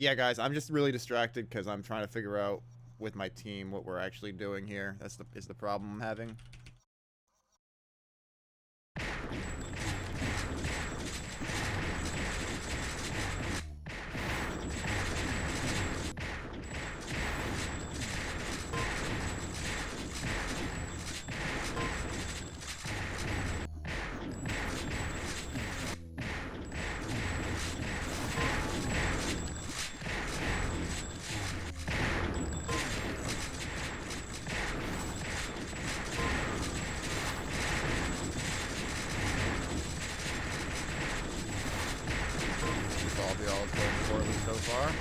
Yeah, guys, I'm just really distracted because I'm trying to figure out with my team what we're actually doing here. Is the problem I'm having. All is going poorly so far.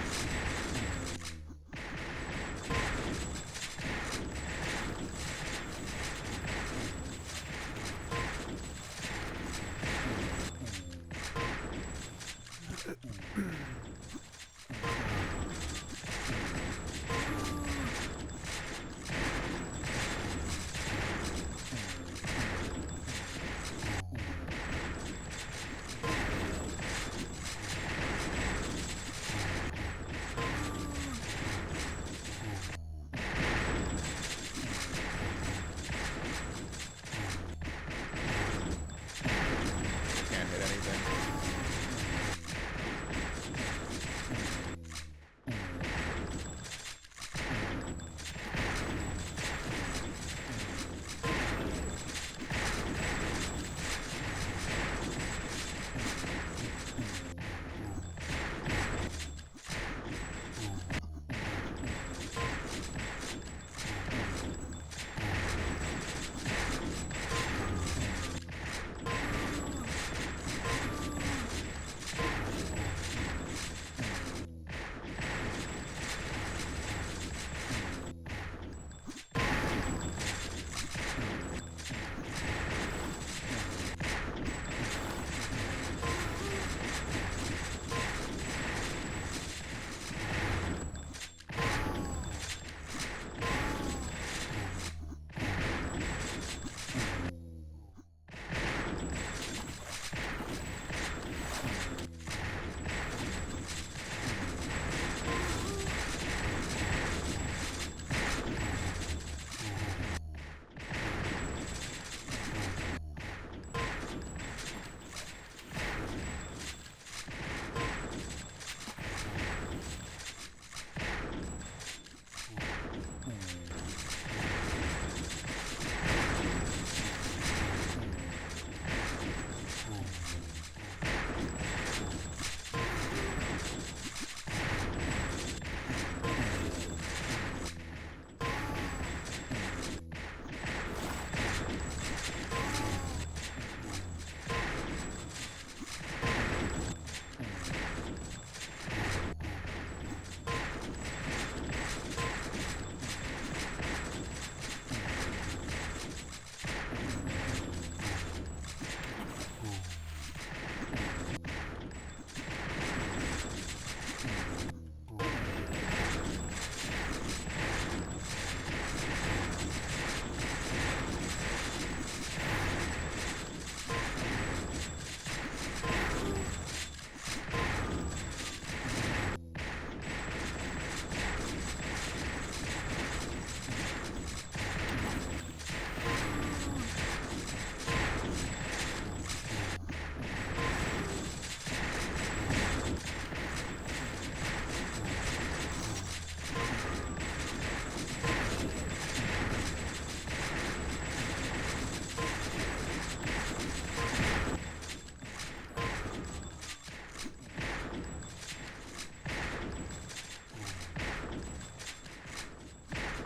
Can't hit anything.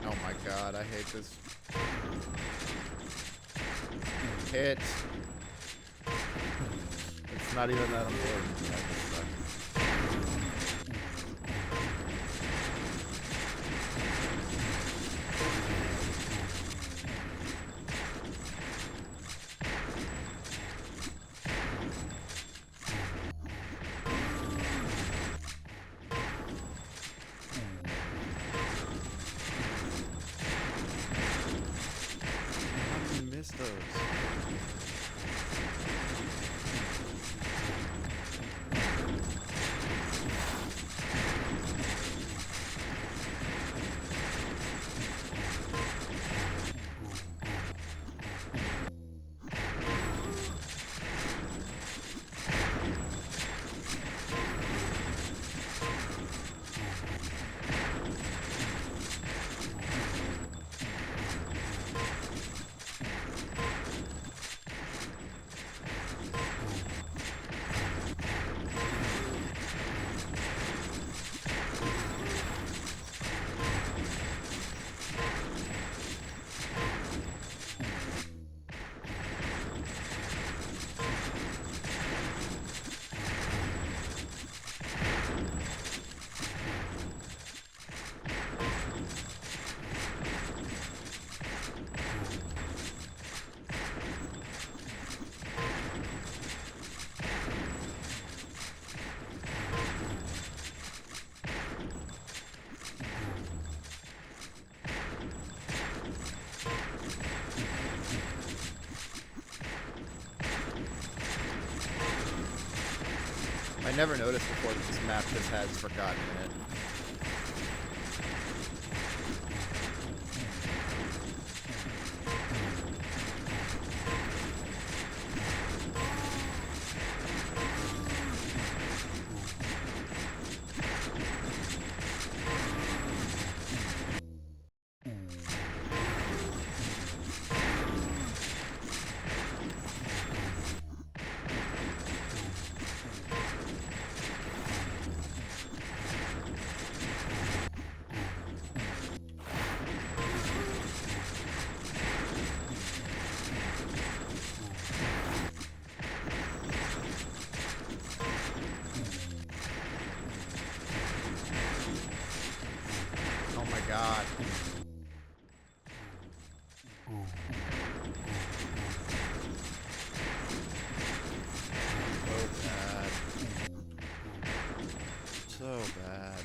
Oh my god, I hate this. Hit. It's not even that important. I just suck. How do you miss those? I never noticed before that this map just has Forgotten in it. Oh my god. So bad.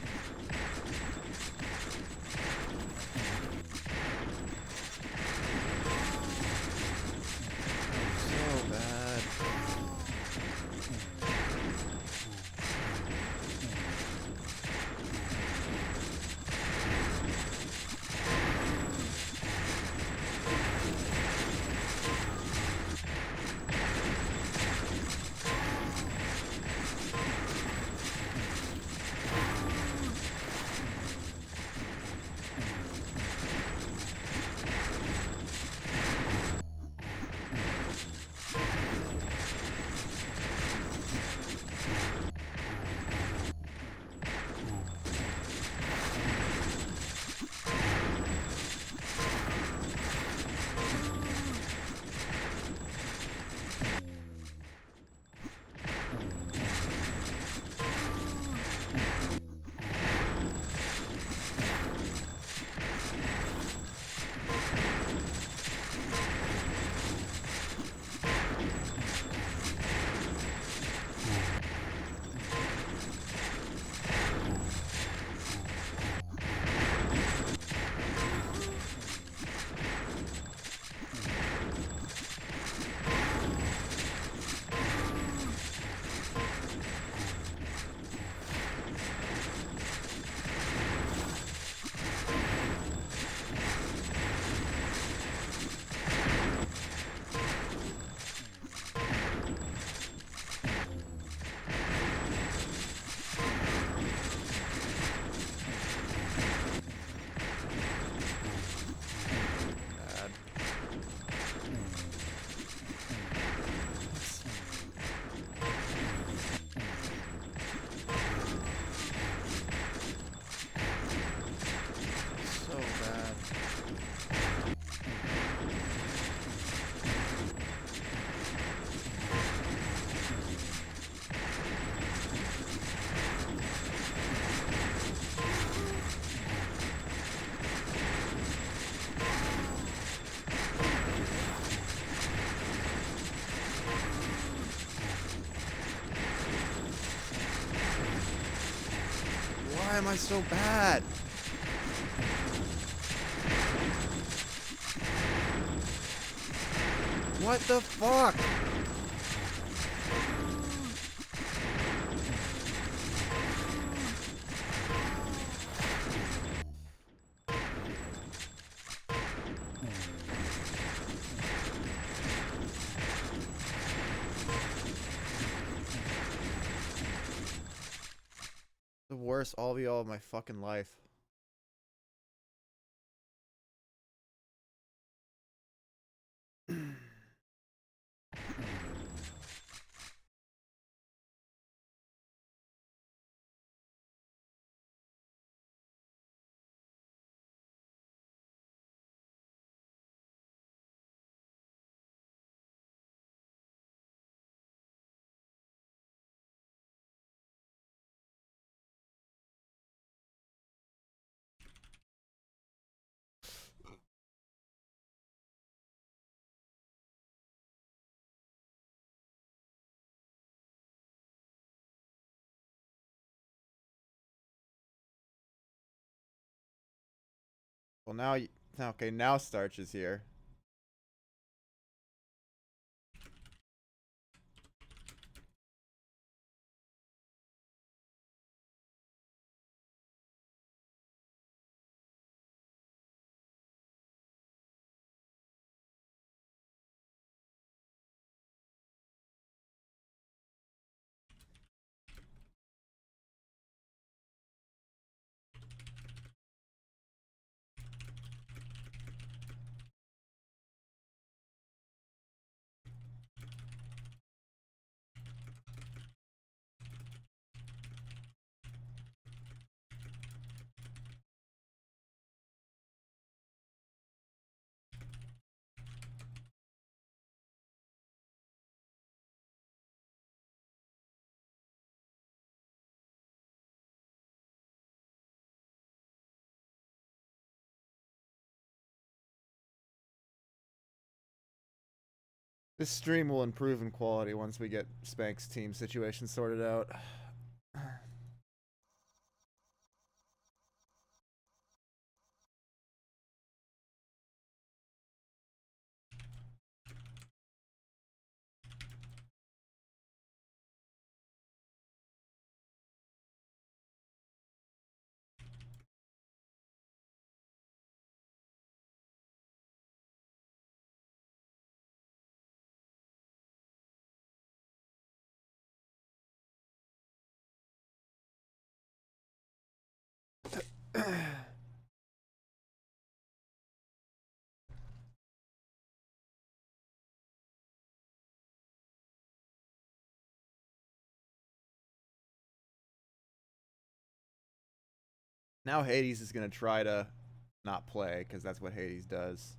So bad. Why am I so bad? What the fuck? The worst all of my fucking life. Well, now, okay, now Starch is here. This stream will improve in quality once we get Spank's team situation sorted out. Now Hades is gonna try to not play because that's what Hades does.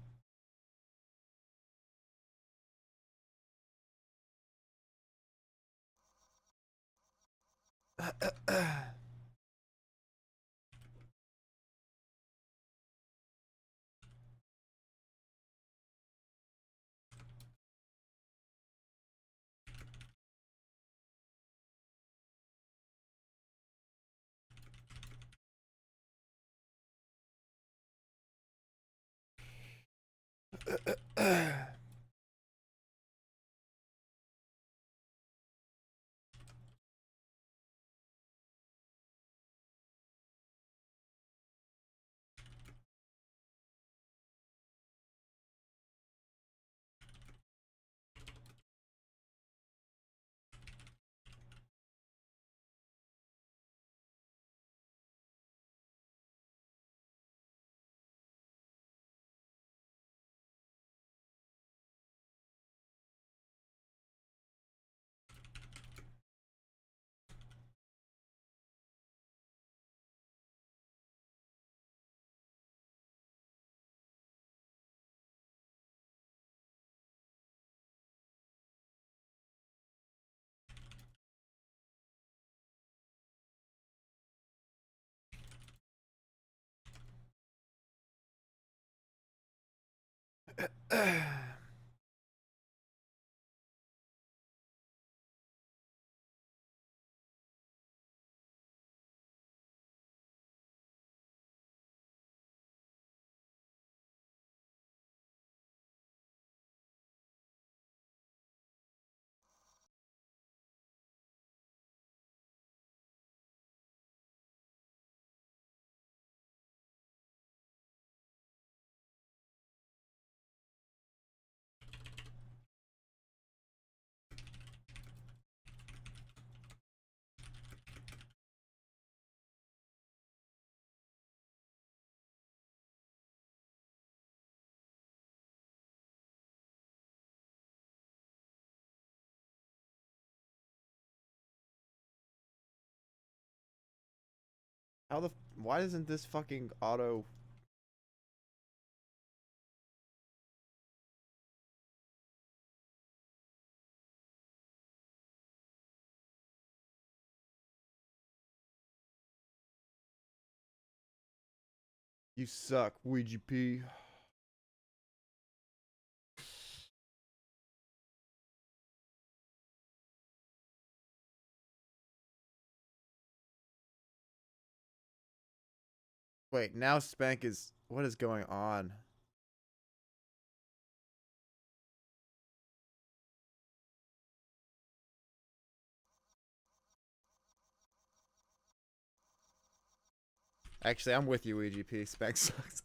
How the? Why isn't this fucking auto? You suck, Ouija P. Wait, now Spank is. What is going on? Actually, I'm with you, Ouija P. Spank sucks.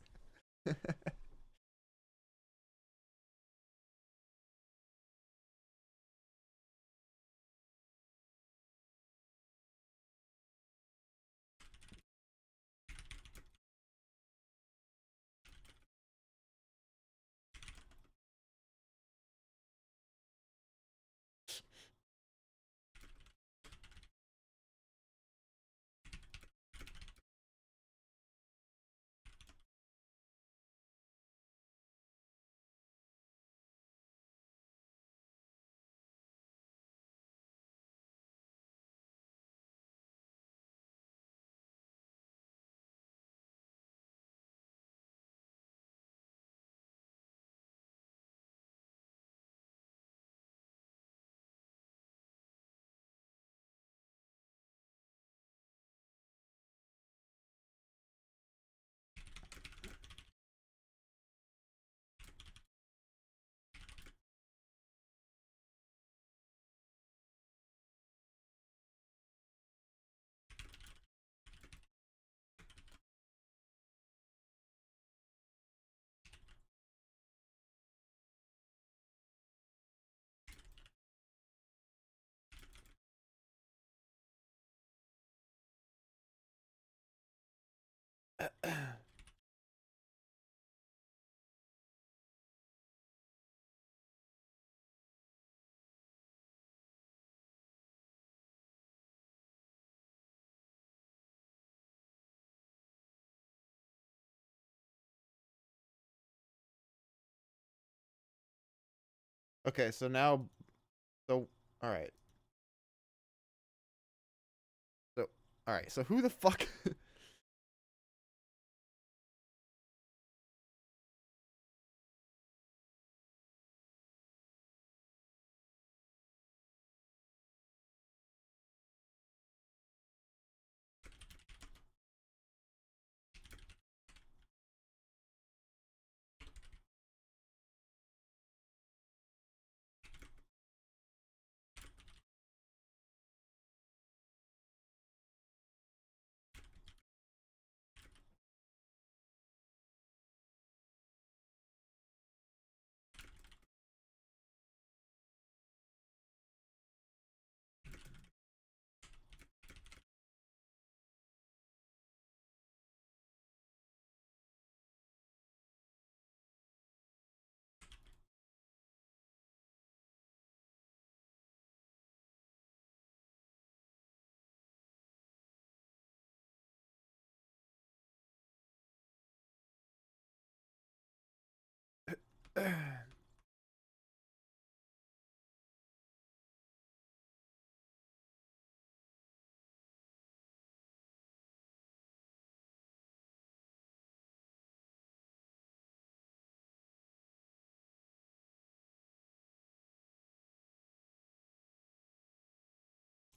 Okay, so now, so all right, so all right, so who the fuck?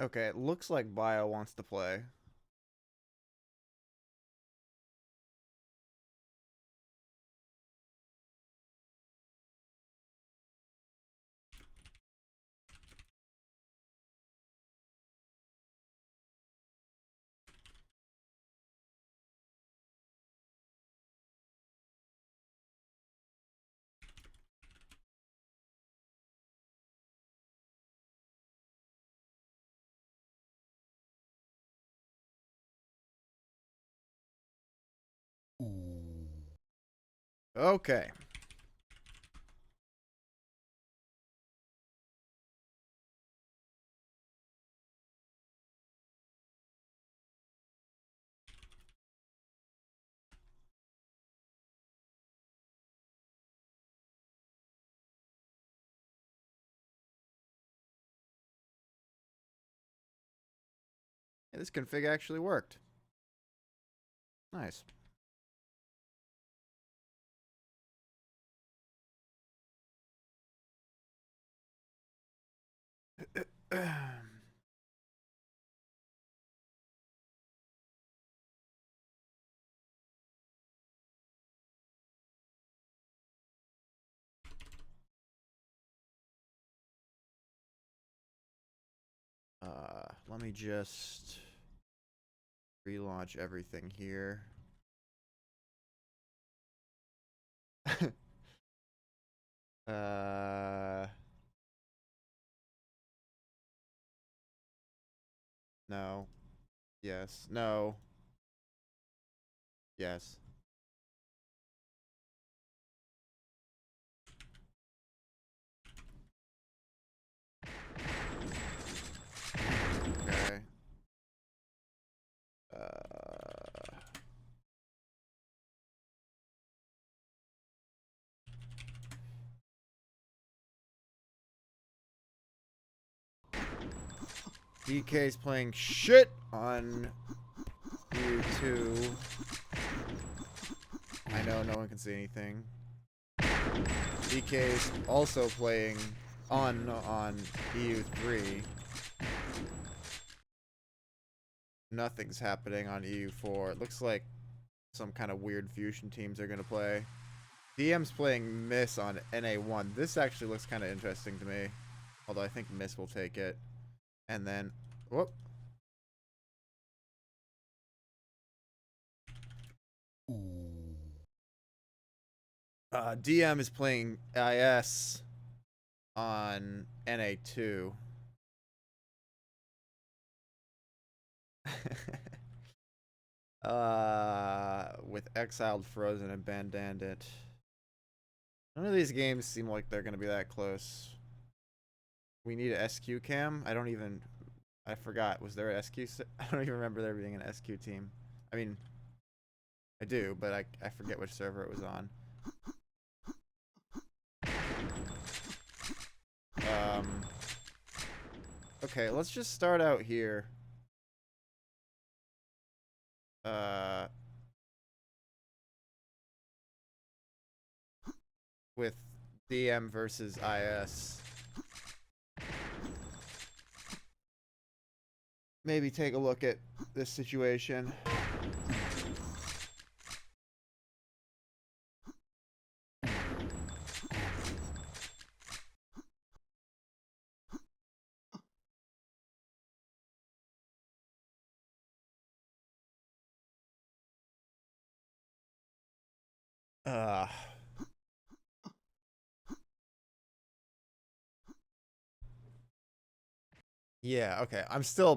Okay, it looks like Bio wants to play. Okay. Yeah, this config actually worked. Nice. Let me just relaunch everything here. uh, no. Yes. No. Yes. Okay. DK's playing shit on U2. I know no one can see anything. DK's also playing on EU3. Nothing's happening on EU4. It looks like some kind of weird fusion teams are gonna play. DM's playing Miss on NA1. This actually looks kind of interesting to me. Although I think Miss will take it. And then, whoop. DM is playing IS on NA2. With Exiled, Frozen, and Bandandit. None of these games seem like they're gonna be that close. We need a SQ cam. I forgot. Was there an SQ? I don't even remember there being an SQ team. I mean, I do, but I forget which server it was on. Okay, let's just start out here. With DM versus IS. Maybe take a look at this situation. Yeah, okay.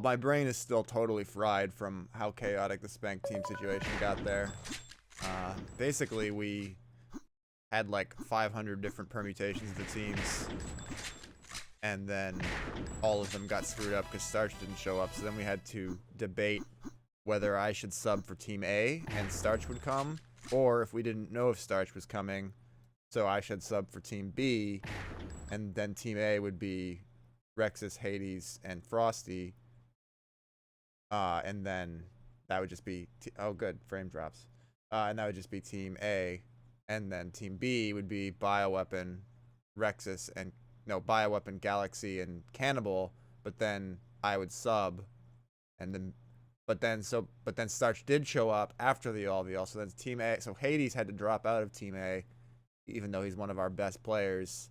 My brain is still totally fried from how chaotic the Spank team situation got there. Basically, we had like 500 different permutations of the teams, and then all of them got screwed up because Starch didn't show up, so then we had to debate whether I should sub for Team A and Starch would come, or if we didn't know if Starch was coming, so I should sub for Team B, and then Team A would be Rexus, Hades, and Frosty, and then that would just be oh good, frame drops, and that would just be Team A, and then Team B would be Bioweapon, Rexus, and no, Bioweapon, Galaxy, and Cannibal, but then I would sub, and then but then Starch did show up after the all-VL, so then Team A, so Hades had to drop out of Team A, even though he's one of our best players.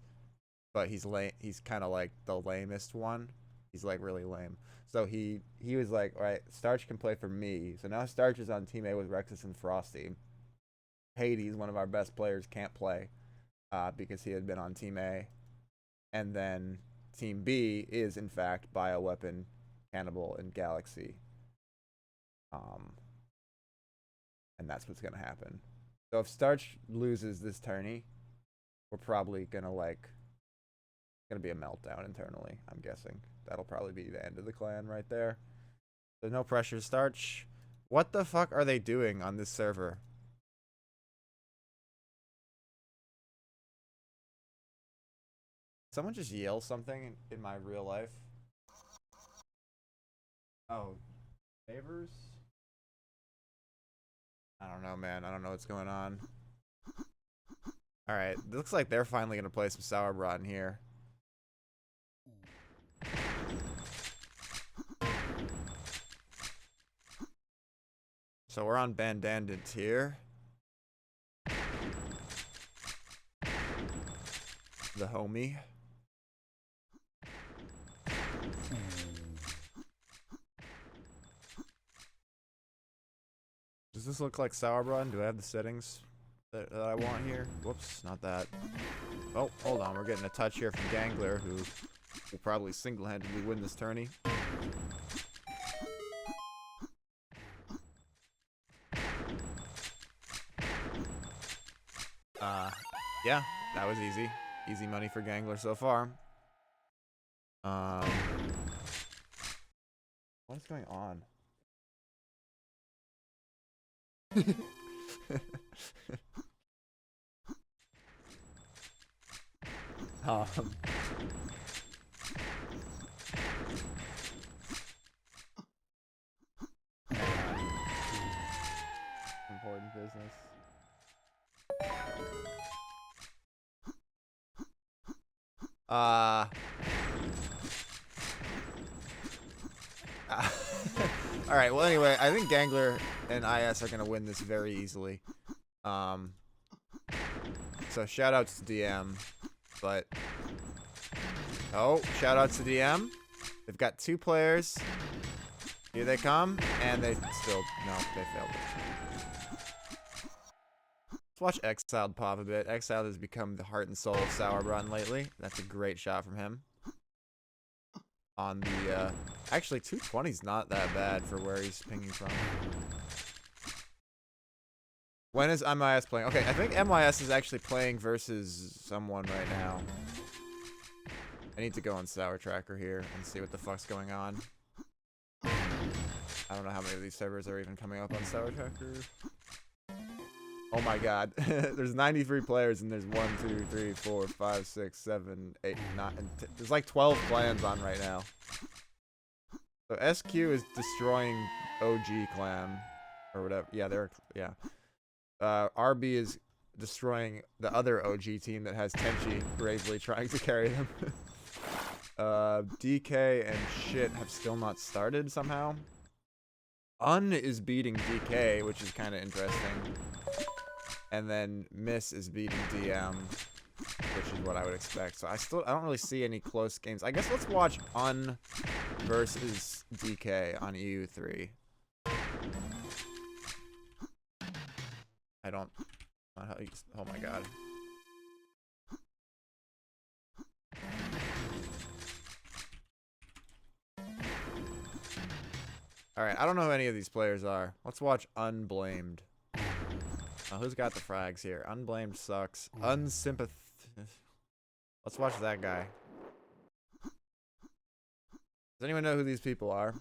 But he's lame. He's kind of like the lamest one. He's like really lame. So he was like, all right, Starch can play for me. So now Starch is on Team A with Rexus and Frosty. Hades, one of our best players, can't play because he had been on Team A. And then Team B is, in fact, Bioweapon, Cannibal, and Galaxy. And that's what's going to happen. So if Starch loses this tourney, we're probably going to like... gonna be a meltdown internally, I'm guessing. That'll probably be the end of the clan right there. So no pressure, Starch. What the fuck are they doing on this server? Someone just yell something in my real life? Oh, favors? I don't know, man. I don't know what's going on. Alright, looks like they're finally gonna play some Sauerbraten here. So we're on Bandandant here. The homie. Does this look like Sauerbraten? Do I have the settings that I want here? Whoops, not that. Oh, hold on. We're getting a touch here from Gangler, who will probably single-handedly win this tourney. Yeah, that was easy. Easy money for Gangler so far. What is going on? Important business. Alright, well anyway, I think Gangler and IS are gonna win this very easily. So shout outs to DM, but oh, shout outs to DM. They've got 2 players. Here they come, and they still no, they failed it. Let's watch Exiled pop a bit. Exiled has become the heart and soul of Sauerbraten lately. That's a great shot from him. On the, actually 220's not that bad for where he's pinging from. When is MIS playing? Okay, I think MIS is actually playing versus someone right now. I need to go on Sour Tracker here and see what the fuck's going on. I don't know how many of these servers are even coming up on Sour Tracker. Oh my god. There's 93 players and there's 1, 2, 3, 4, 5, 6, 7, 8, 9. There's like 12 clans on right now. So SQ is destroying OG clan. Or whatever. Yeah, yeah. RB is destroying the other OG team that has Tenchi bravely trying to carry them. DK and shit have still not started somehow. Is beating DK, which is kind of interesting. And then Miss is beating DM, which is what I would expect. So I don't really see any close games. I guess let's watch versus DK on EU3. Oh my god. Alright, I don't know who any of these players are. Let's watch Unblamed. Who's got the frags here? Unblamed sucks. Unsympath... Let's watch that guy. Does anyone know who these people are?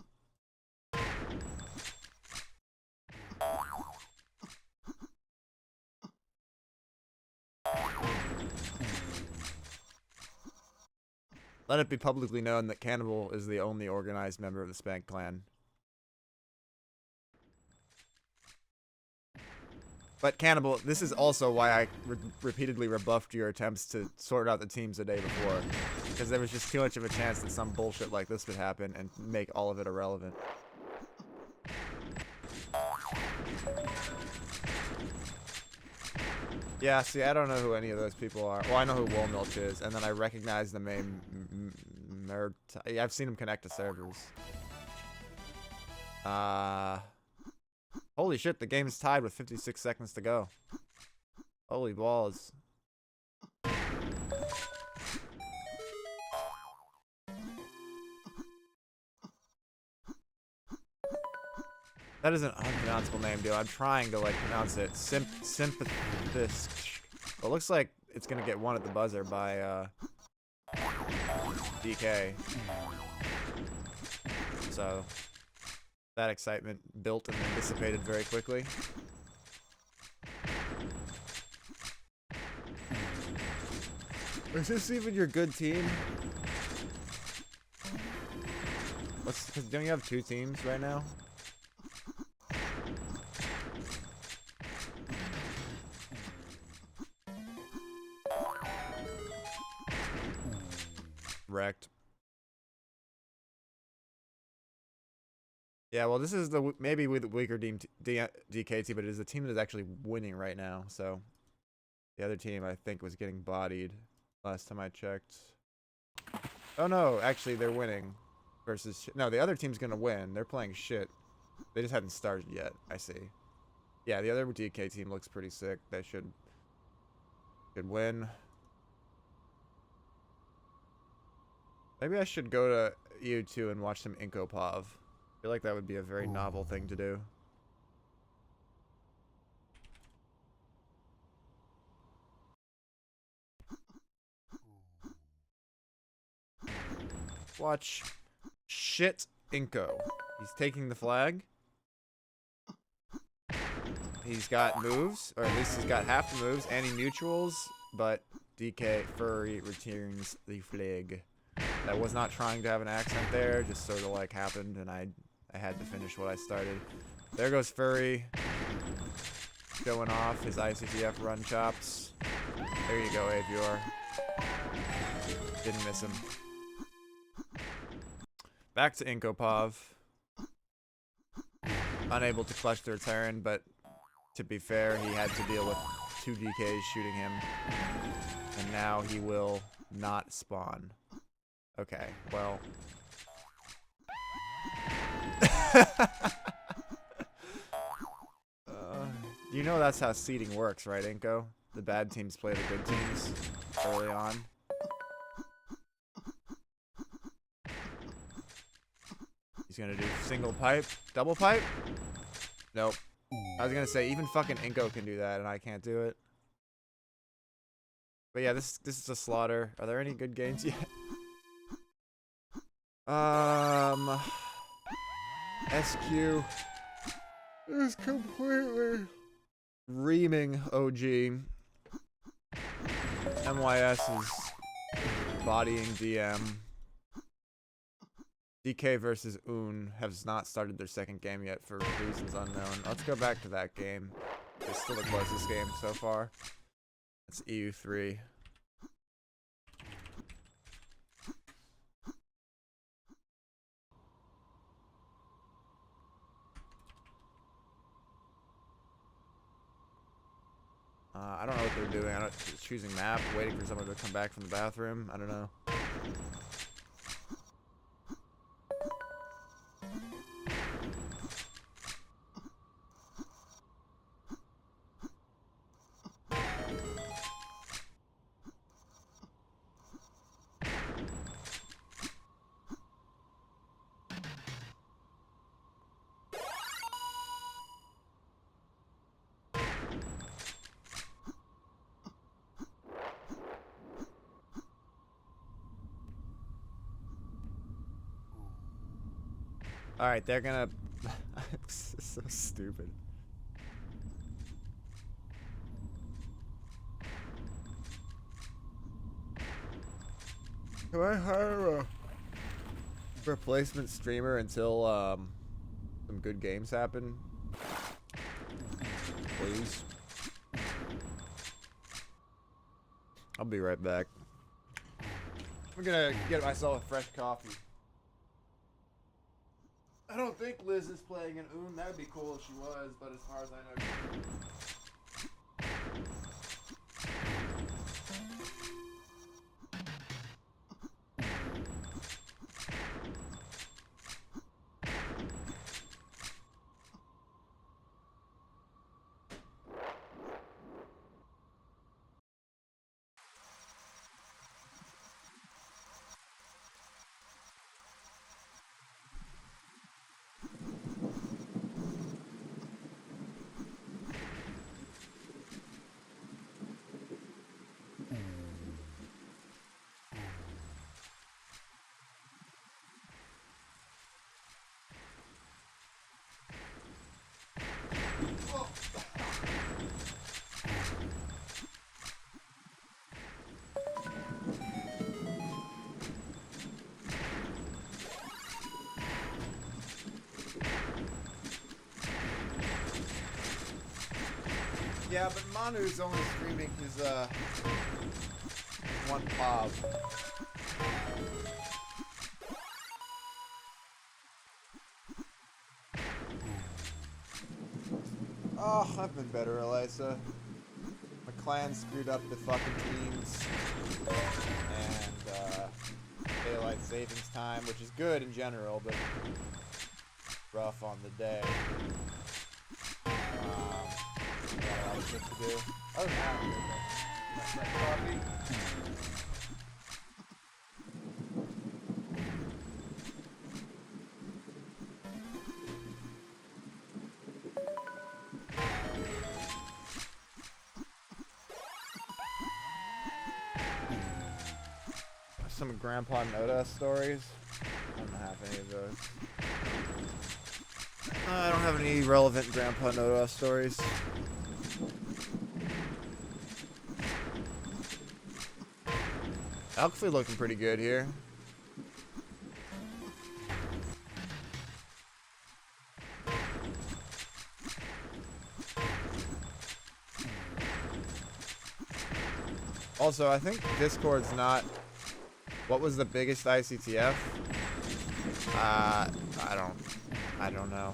Let it be publicly known that Cannibal is the only organized member of the Spank clan. But Cannibal, this is also why I repeatedly rebuffed your attempts to sort out the teams the day before. Because there was just too much of a chance that some bullshit like this would happen and make all of it irrelevant. Yeah, see, I don't know who any of those people are. Well, I know who Woolmilch is, and then I recognize the name yeah, I've seen him connect to servers. Holy shit, the game is tied with 56 seconds to go. Holy balls. That is an unpronounceable name, dude. I'm trying to, like, pronounce it. Sympathist. Well, it looks like it's gonna get one at the buzzer by, DK. So, that excitement built and then dissipated very quickly. Is this even your good team? Don't you have 2 teams right now? Wrecked. Yeah, well, this is maybe with the weaker DK team, but it is the team that is actually winning right now. So the other team, I think, was getting bodied last time I checked. Oh no, actually they're winning versus no, the other team's gonna win. They're playing shit. They just hadn't started yet. I see. Yeah, the other DK team looks pretty sick. They should win. Maybe I should go to EU2 and watch some Inkopov. I feel like that would be a very novel thing to do. Watch shit Inko. He's taking the flag. He's got moves, or at least he's got half the moves, anti-neutrals, but DK Furry returns the flag. I was not trying to have an accent there, just sort of like happened, and I had to finish what I started. There goes Furry. Showing off his ICTF run chops. There you go, Avior. Didn't miss him. Back to Inkopov. Unable to clutch the return, but to be fair, he had to deal with 2 DKs shooting him. And now he will not spawn. Okay, well. You know that's how seeding works, right, Inko? The bad teams play the good teams early on. He's gonna do single pipe, double pipe? Nope. I was gonna say, even fucking Inko can do that, and I can't do it. But yeah, this is a slaughter. Are there any good games yet? SQ is completely reaming OG. MYS is bodying DM. DK versus Un has not started their second game yet for reasons unknown. Let's go back to that game. It's still the closest game so far. It's EU3. I don't know what they're doing. I don't choosing map, waiting for someone to come back from the bathroom. I don't know. Alright, they're gonna... so stupid. Can I hire a replacement streamer until some good games happen? Please. I'll be right back. I'm gonna get myself a fresh coffee. I don't think Liz is playing an Un. That would be cool if she was, but as far as I know... Yeah, but Manu's only streaming his one pop. Oh, I've been better, Elisa. My clan screwed up the fucking teams. And daylight savings time, which is good in general, but rough on the day. Got a lot of shit to do. Other than that, my coffee. Some Grandpa Noda stories. I don't have any of those. I don't have any relevant Grandpa Noda stories. Alkfleet looking pretty good here. Also, I think Discord's not... What was the biggest ICTF? I don't know.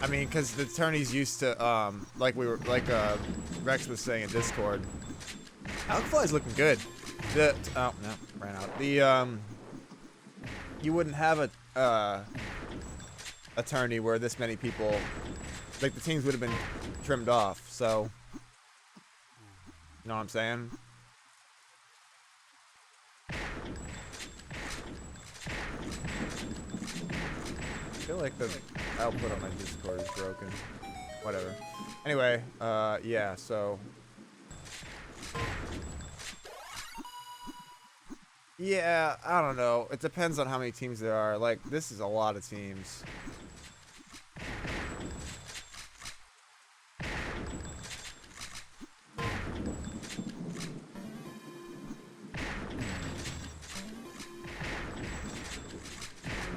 I mean, because the attorneys used to, like Rex was saying in Discord, Alkfly's looking good. Oh, no, ran out. You wouldn't have a, attorney where this many people, like the teams would have been trimmed off, so, you know what I'm saying? I feel like the output on my Discord is broken. Whatever. Anyway, yeah, so. Yeah, I don't know. It depends on how many teams there are. Like, this is a lot of teams.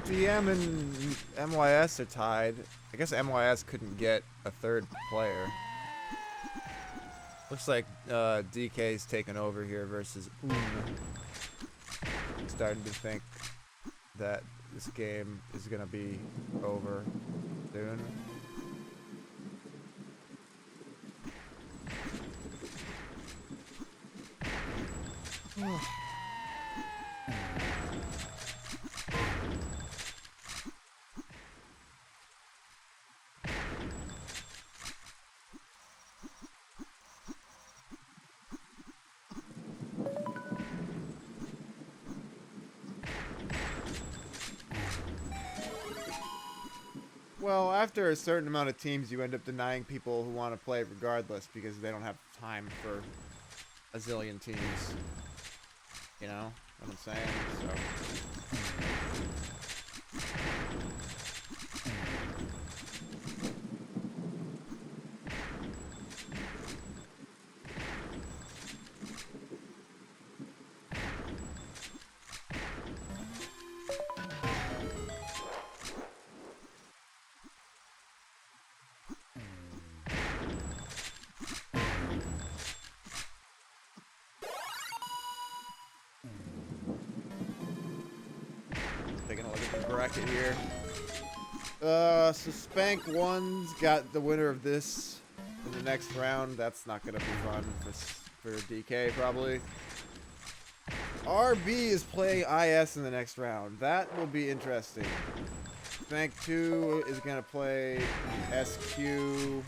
DM and MYS are tied. I guess MYS couldn't get a third player. Looks like DK's taken over here versus Starting to think that this game is gonna be over soon. Well, after a certain amount of teams, you end up denying people who want to play regardless because they don't have time for a zillion teams. You know what I'm saying? So. Taking a look at the bracket here. So Spank 1's got the winner of this in the next round. That's not gonna be fun for DK probably. RB is playing IS in the next round. That will be interesting. Spank 2 is gonna play SQ.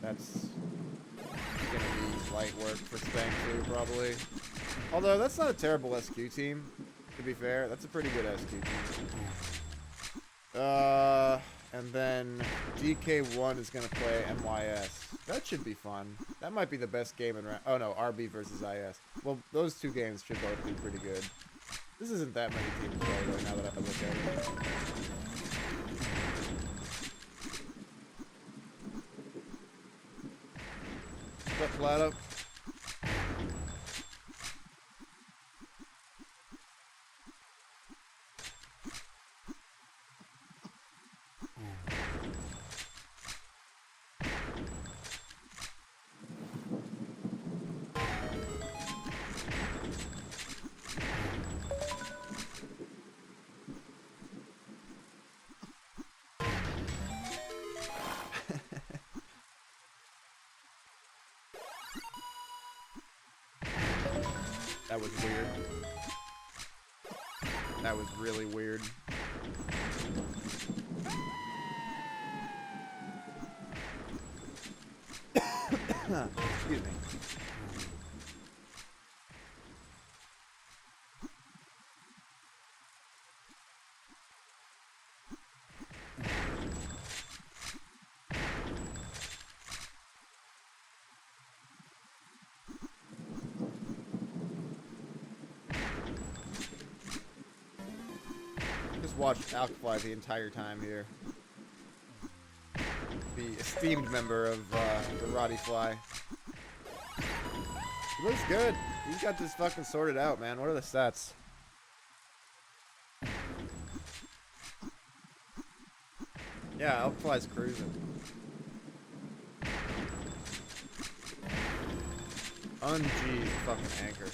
That's gonna be light work for Spank 2 probably. Although that's not a terrible SQ team. To be fair, that's a pretty good SQ team. And then DK1 is gonna play MYS. That should be fun. That might be the best game in round. Oh no, RB versus IS. Well, those two games should both be pretty good. This isn't that many teams though, now that I look at it. Step flat up. That was weird. That was really weird. Excuse me. Just watch Alkafly the entire time here. The esteemed member of the Roddy Fly. He looks good. He's got this fucking sorted out, man. What are the stats? Yeah, Alkafly's cruising. Un-G fucking anchor.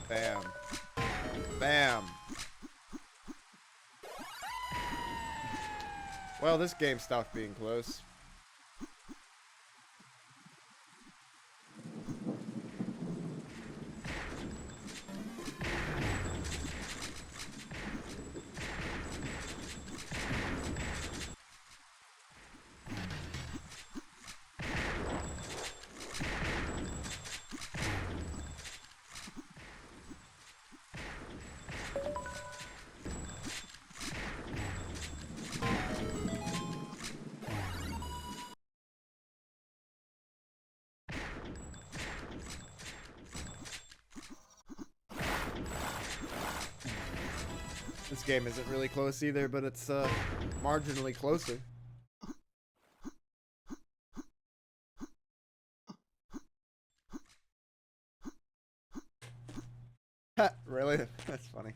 Bam. Bam. Well, this game stopped being close. game isn't really close either, but it's marginally closer. Really? That's funny.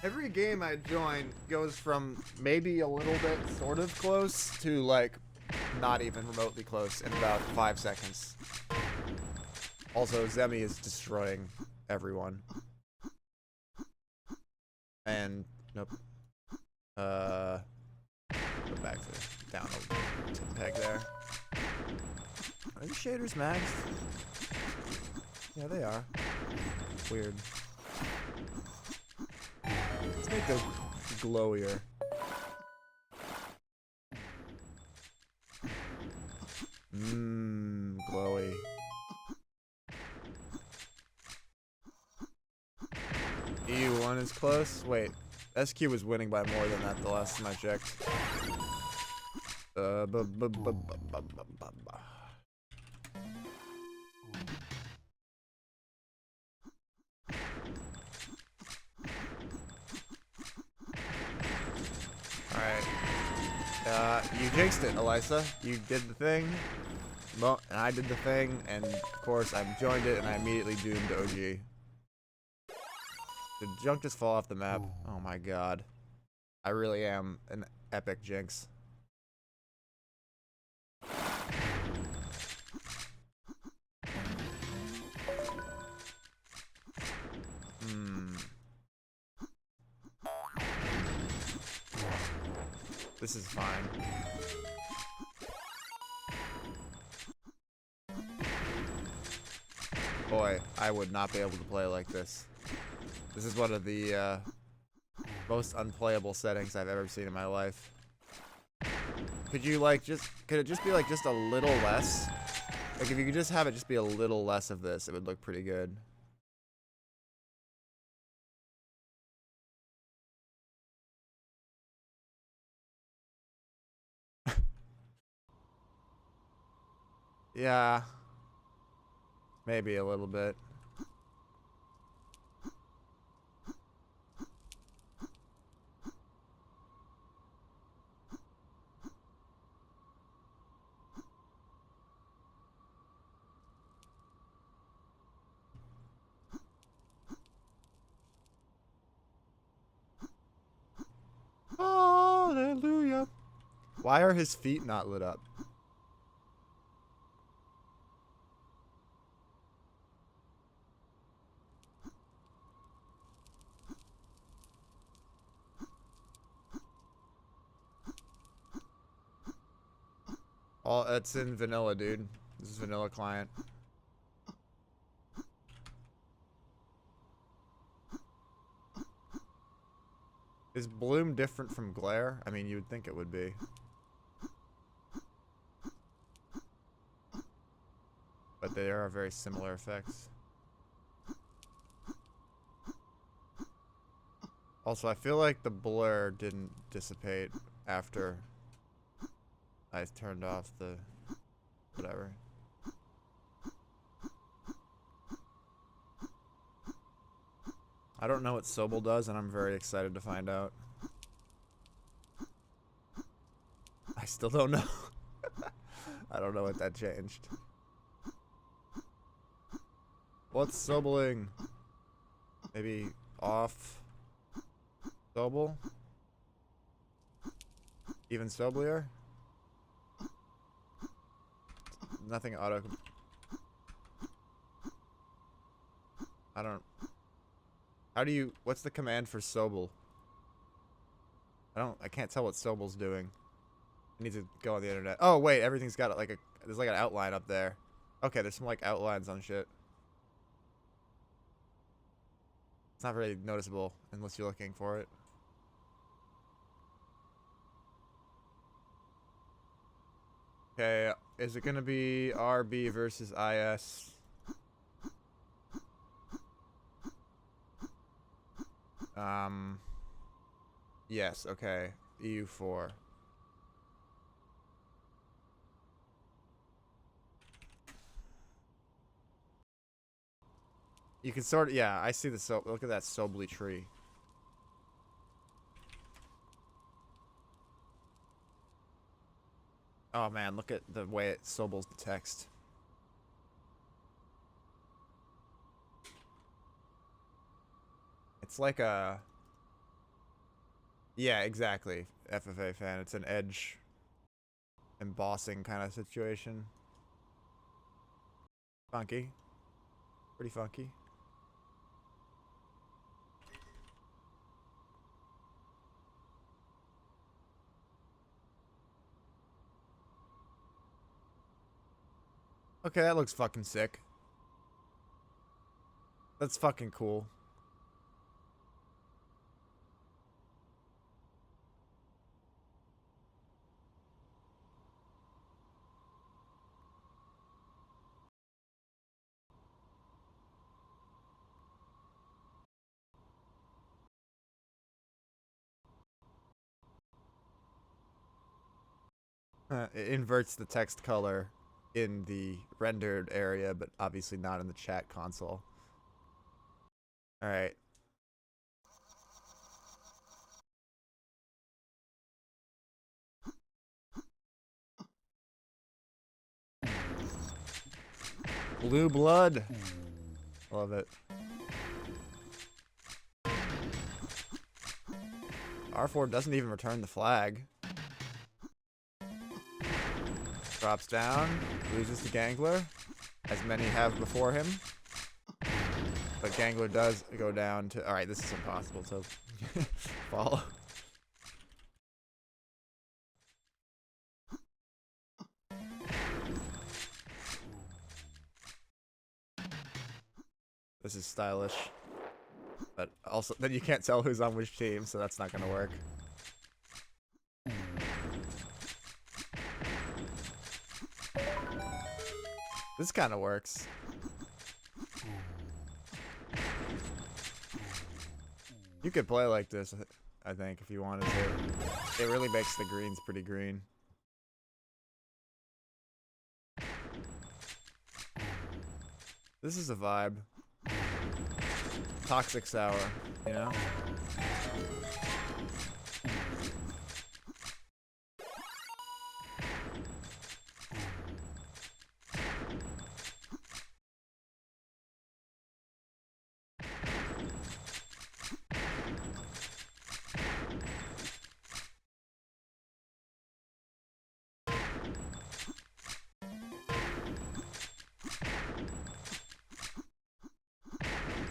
Every game I join goes from maybe a little bit sort of close to like not even remotely close in about 5 seconds. Also, Zemi is destroying everyone. And nope. Go back to down a peg there. Are the shaders maxed? Yeah, they are. Weird. Let's make those glowier. Glowy. EU1 is close. Wait, SQ was winning by more than that the last time I checked. Alright. You jinxed it, Elisa. You did the thing. Well, and I did the thing, and of course I joined it, and I immediately doomed OG. Did junk just fall off the map? Oh my god. I really am an epic jinx. This is fine. Boy, I would not be able to play like this. This is one of the most unplayable settings I've ever seen in my life. Could you like could it just be like just a little less? Like if you could just have it just be a little less of this, it would look pretty good. Yeah. Maybe a little bit. Hallelujah. Why are his feet not lit up? Oh, it's in vanilla, dude. This is vanilla client. Is bloom different from glare? I mean, you would think it would be. But they are very similar effects. Also, I feel like the blur didn't dissipate after I turned off the whatever. I don't know what Sobel does, and I'm very excited to find out. I still don't know. I don't know what that changed. What's Sobeling? Maybe off Sobel? Even Soblier? Nothing auto. I don't. How do you? What's the command for Sobel? I can't tell what Sobel's doing. I need to go on the internet. Oh wait, everything's got like there's like an outline up there. Okay, there's some like outlines on shit. It's not very noticeable unless you're looking for it. Okay, is it gonna be RB versus IS? Yes, okay. EU4. You can sort of, yeah, I see the look at that Sobly tree. Oh man, look at the way it Sobels the text. It's like a... Yeah, exactly. FFA fan. It's an edge embossing kind of situation. Funky. Pretty funky. Okay, that looks fucking sick. That's fucking cool. It inverts the text color in the rendered area, but obviously not in the chat console. Alright. Blue blood. Love it. R4 doesn't even return the flag. Drops down, loses to Gangler, as many have before him. But Gangler does go down to... Alright, this is impossible to follow. This is stylish. But also, then you can't tell who's on which team, so that's not gonna work. This kind of works. You could play like this, I think, if you wanted to. It really makes the greens pretty green. This is a vibe. Toxic sour, you know?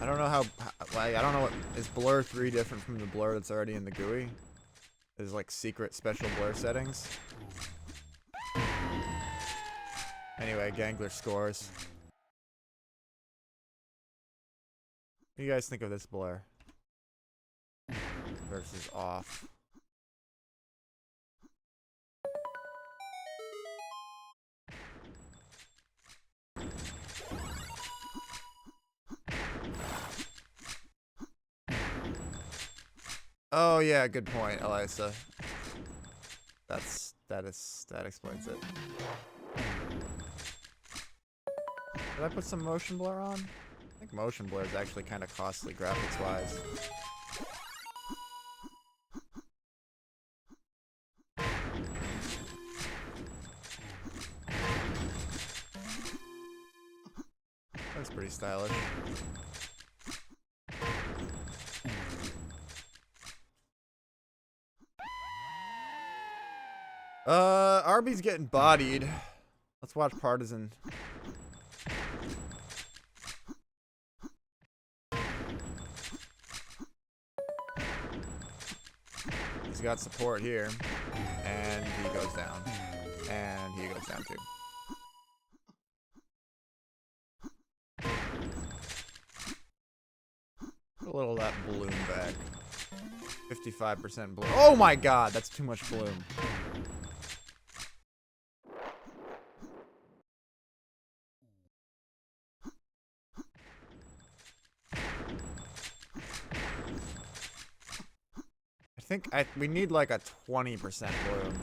I don't know how, like, I don't know what, is blur 3 different from the blur that's already in the GUI? There's like secret special blur settings. Anyway, Gangler scores. What do you guys think of this blur? Versus off. Oh yeah, good point, Elisa. That explains it. Did I put some motion blur on? I think motion blur is actually kind of costly graphics wise. That's pretty stylish. Arby's getting bodied. Let's watch Partisan. He's got support here. And he goes down. And he goes down too. Put a little of that bloom back. 55% bloom. Oh my god, that's too much bloom. I think we need like a 20% bloom.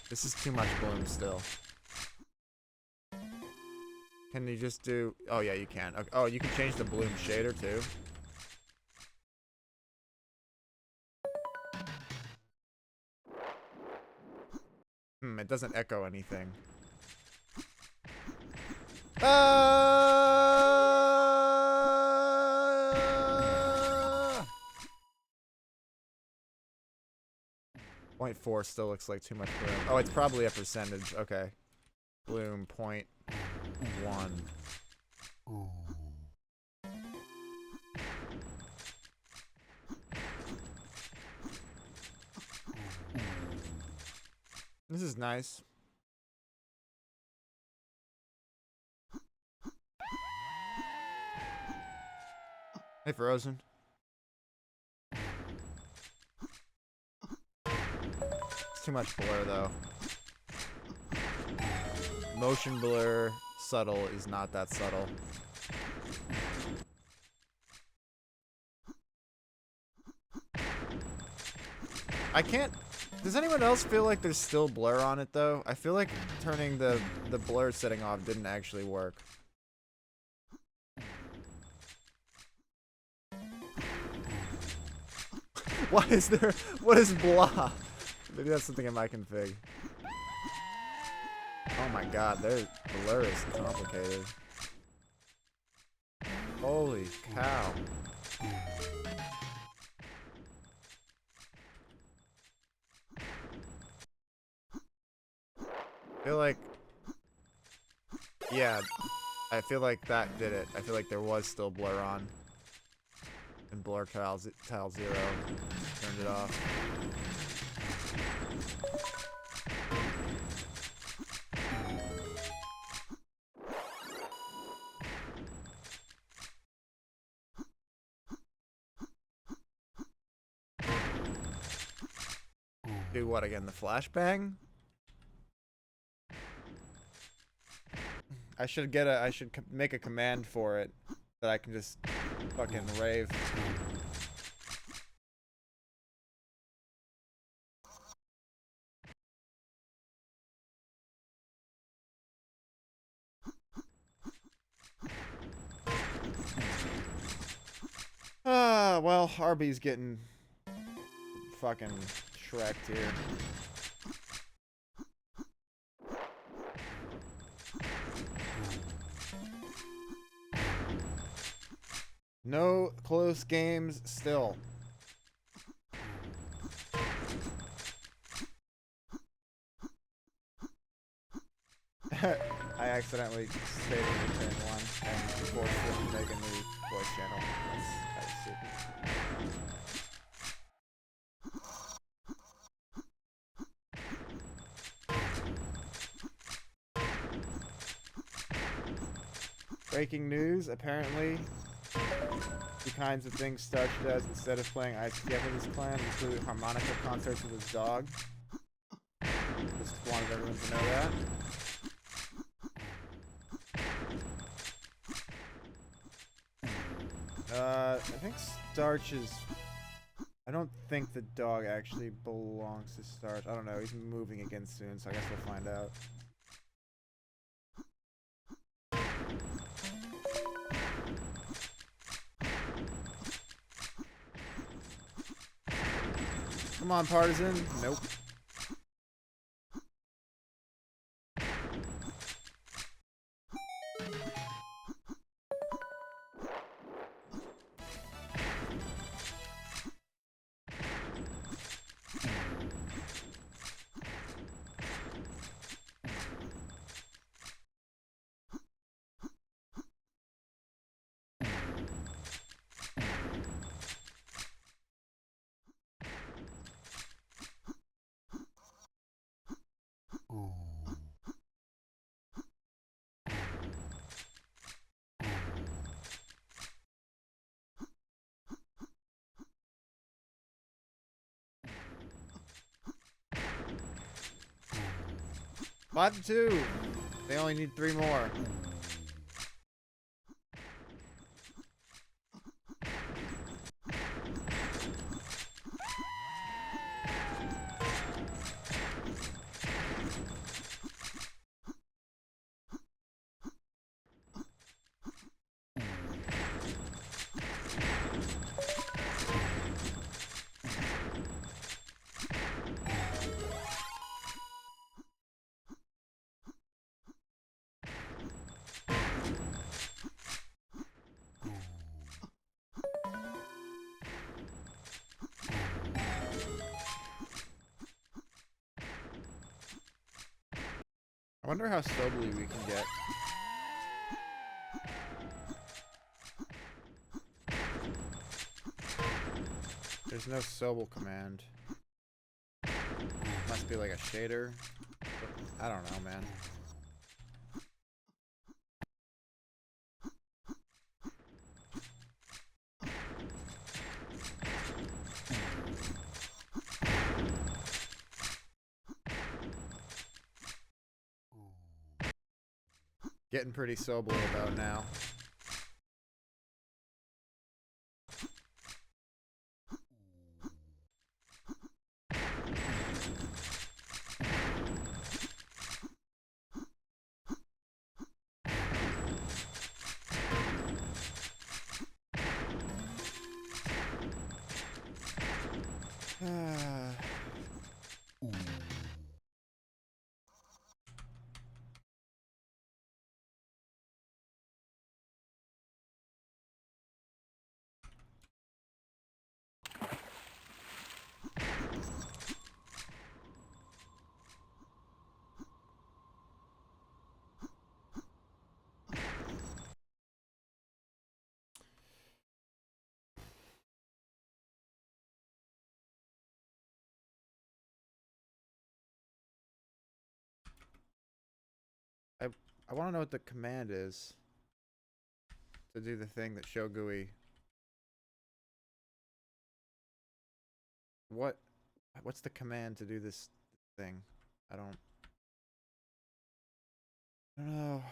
This is too much bloom still. Can you just do... Oh, yeah, you can. Okay. Oh, you can change the bloom shader, too. It doesn't echo anything. 0.4 still looks like too much bloom. Oh, it's probably a percentage. Okay. Bloom 0.1. This is nice. Hey, Frozen. It's too much blur, though. Motion blur, subtle, is not that subtle. I can't... Does anyone else feel like there's still blur on it, though? I feel like turning the blur setting off didn't actually work. What is there? What is blah? Maybe that's something in my config. Oh my god, their blur is complicated. Holy cow. I feel like... Yeah, I feel like that did it. I feel like there was still blur on. And blur tile 0 turned it off. Do what again? The flashbang? I should get a. I should make a command for it that I can just fucking rave. Well, Arby's getting fucking shreked here. No close games still. I accidentally stayed in the turn 1 and forced them to make a new voice channel. That's stupid. Breaking news, apparently the kinds of things Starch does instead of playing ICTF with his clan include harmonica concerts with his dog. Just wanted everyone to know that. I think Starch is... I don't think the dog actually belongs to Starch. I don't know, he's moving again soon, so I guess we'll find out. Come on, Partisan. Nope. Five to 2. They only need 3 more. wonder how Sobly we can get. There's no Sobel command. Must be like a shader. I don't know, man. Getting pretty Sobel about now. I want to know what the command is to do the thing that Shogui. What's the command to do this thing? I don't know.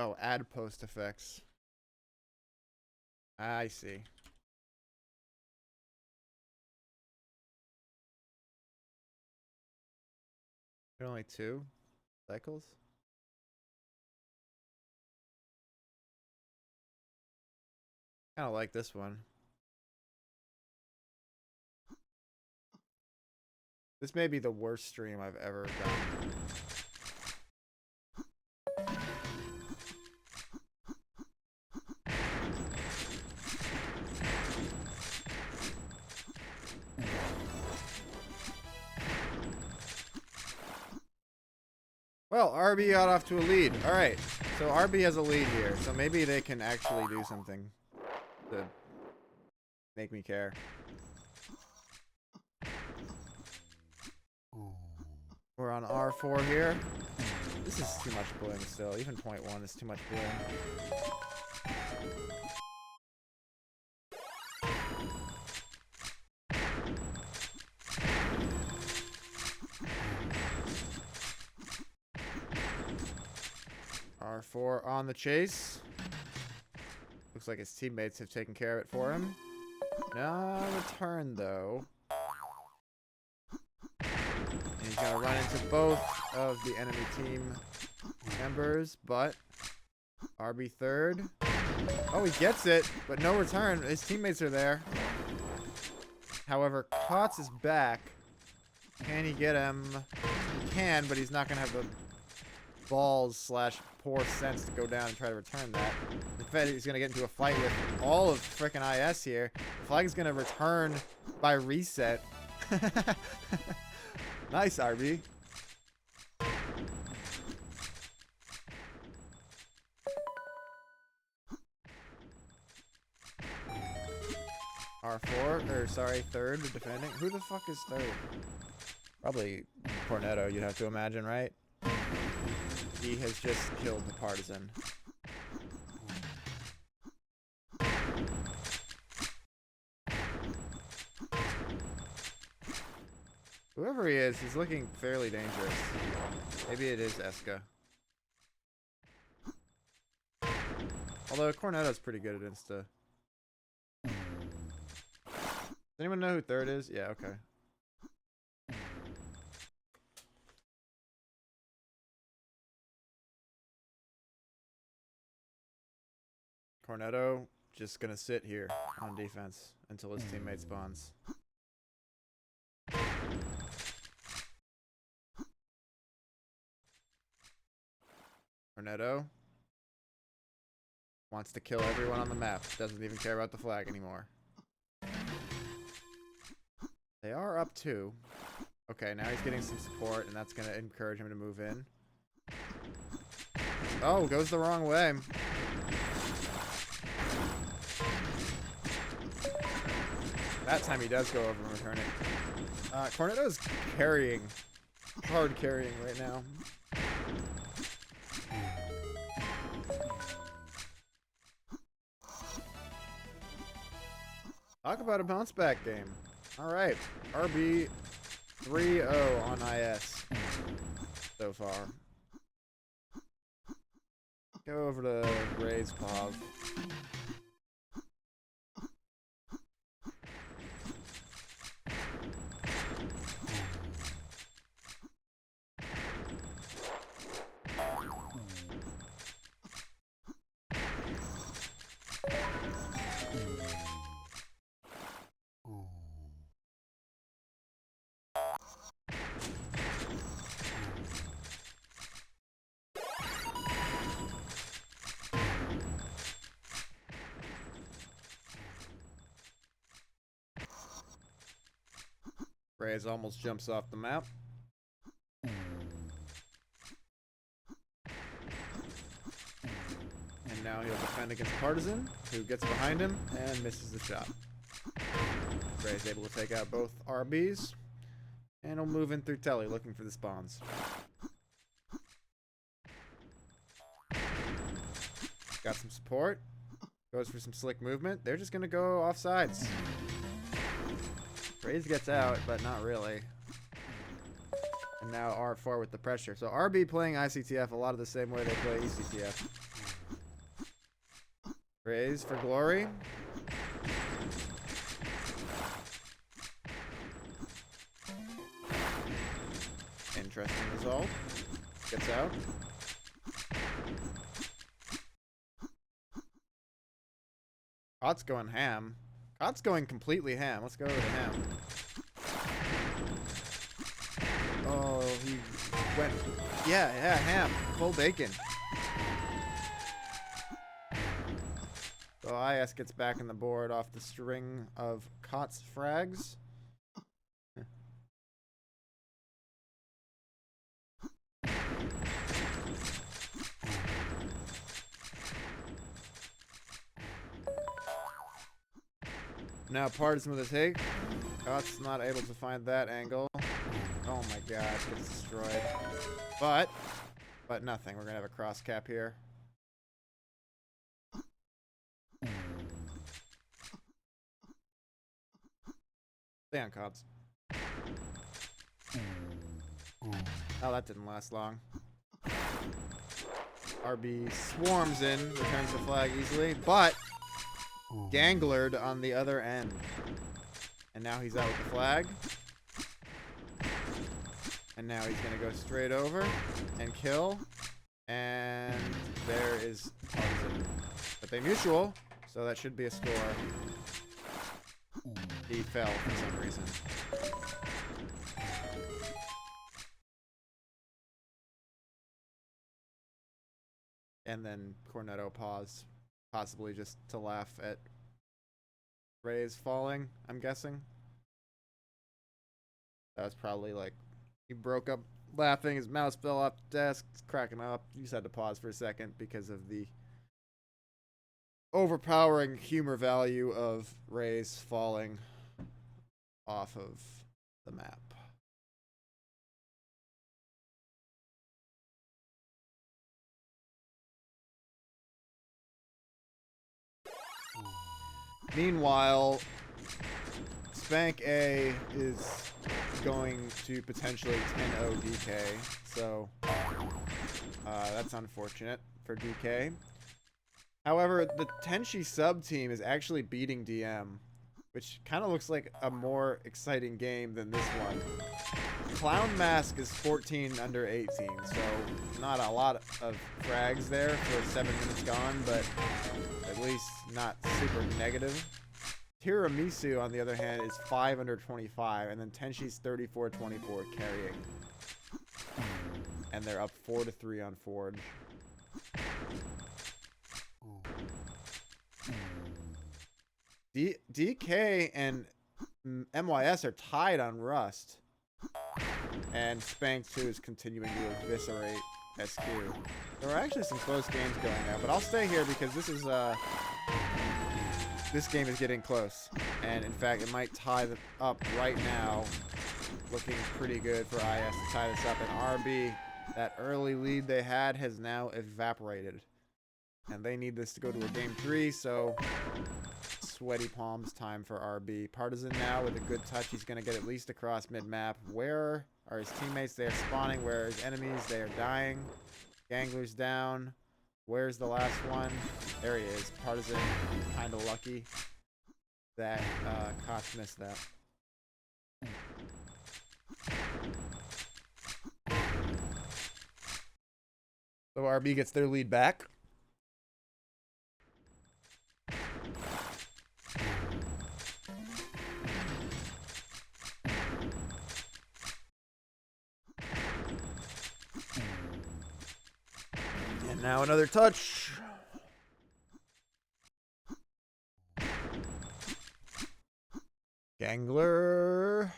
Oh, add post effects. I see. There are only 2 cycles? I don't like this one. This may be the worst stream I've ever done. Well, RB got off to a lead. Alright, so RB has a lead here, so maybe they can actually do something to make me care. We're on R4 here. This is too much bloom still. Even 0.1 is too much bloom. R4 on the chase. Looks like his teammates have taken care of it for him. No return though. And he's gonna run into both of the enemy team members, but RB third. Oh, he gets it, but no return. His teammates are there. However, Kotz is back. Can he get him? He can, but he's not gonna have the balls slash poor sense to go down and try to return that. The Fed is going to get into a fight with all of frickin' IS here. The flag is going to return by reset. Nice, RB. R4, or sorry, third defending. Who the fuck is third? Probably Cornetto, you'd have to imagine, right? He has just killed the partisan. Whoever he is, he's looking fairly dangerous. Maybe it is Eska. Although Cornetto's pretty good at Insta. Does anyone know who third is? Yeah, okay. Cornetto just gonna sit here on defense until his teammate spawns. Cornetto wants to kill everyone on the map. Doesn't even care about the flag anymore. They are up 2. Okay, now he's getting some support, and that's going to encourage him to move in. Oh, goes the wrong way. That time he does go over and return it. Cornetto's carrying. Hard carrying right now. Talk about a bounce back game. Alright. RB 3-0 on IS so far. Go over to Ray's Pav. Reyes almost jumps off the map. And now he'll defend against Partisan, who gets behind him and misses the shot. Reyes able to take out both RBs. And he'll move in through Telly looking for the spawns. Got some support. Goes for some slick movement. They're just going to go off sides. Reyes gets out, but not really. And now R4 with the pressure. So RB playing ICTF a lot of the same way they play ECTF. Reyes for glory. Interesting result. Gets out. Kot's going ham. Kot's going completely ham. Let's go over to ham. Oh, he went... Yeah, ham. Full bacon. So IS gets back in the board off the string of Kot's frags. Now Partisan with a take. Kot's not able to find that angle. Oh my god, gets destroyed. But nothing. We're gonna have a cross cap here. Stay on Kot's. Oh, that didn't last long. RB swarms in, returns the flag easily, but Ganglered on the other end. And now he's out with the flag. And now he's going to go straight over and kill. And there is Partisan. But they mutual, so that should be a score. He fell for some reason. And then Cornetto paused. Possibly just to laugh at Reyes falling, I'm guessing. That was probably like, he broke up laughing, his mouse fell off the desk, it's cracking up. You just had to pause for a second because of the overpowering humor value of Reyes falling off of the map. Meanwhile, Spank A is going to potentially 10-0 DK, so that's unfortunate for DK. However, the Tenchi sub team is actually beating DM, which kind of looks like a more exciting game than this one. Clown Mask is 14 under 18, so not a lot of frags there for 7 minutes gone, but at least not super negative. Tiramisu, on the other hand, is 5 under 25, and then Tenshi's 34-24 carrying. And they're up 4-3 on Forge. DK and MYS are tied on Rust. And Spank 2 is continuing to eviscerate SQ. There are actually some close games going now, but I'll stay here because this is this game is getting close. And in fact, it might tie them up right now. Looking pretty good for IS to tie this up. And RB, that early lead they had has now evaporated. And they need this to go to a game 3, so sweaty palms time for RB. Partisan now with a good touch. He's going to get at least across mid-map. Where are his teammates? They are spawning. Where are his enemies? They are dying. Gangler's down. Where's the last one? There he is. Partisan kind of lucky that Koch missed that. So RB gets their lead back. And now another touch. Gangler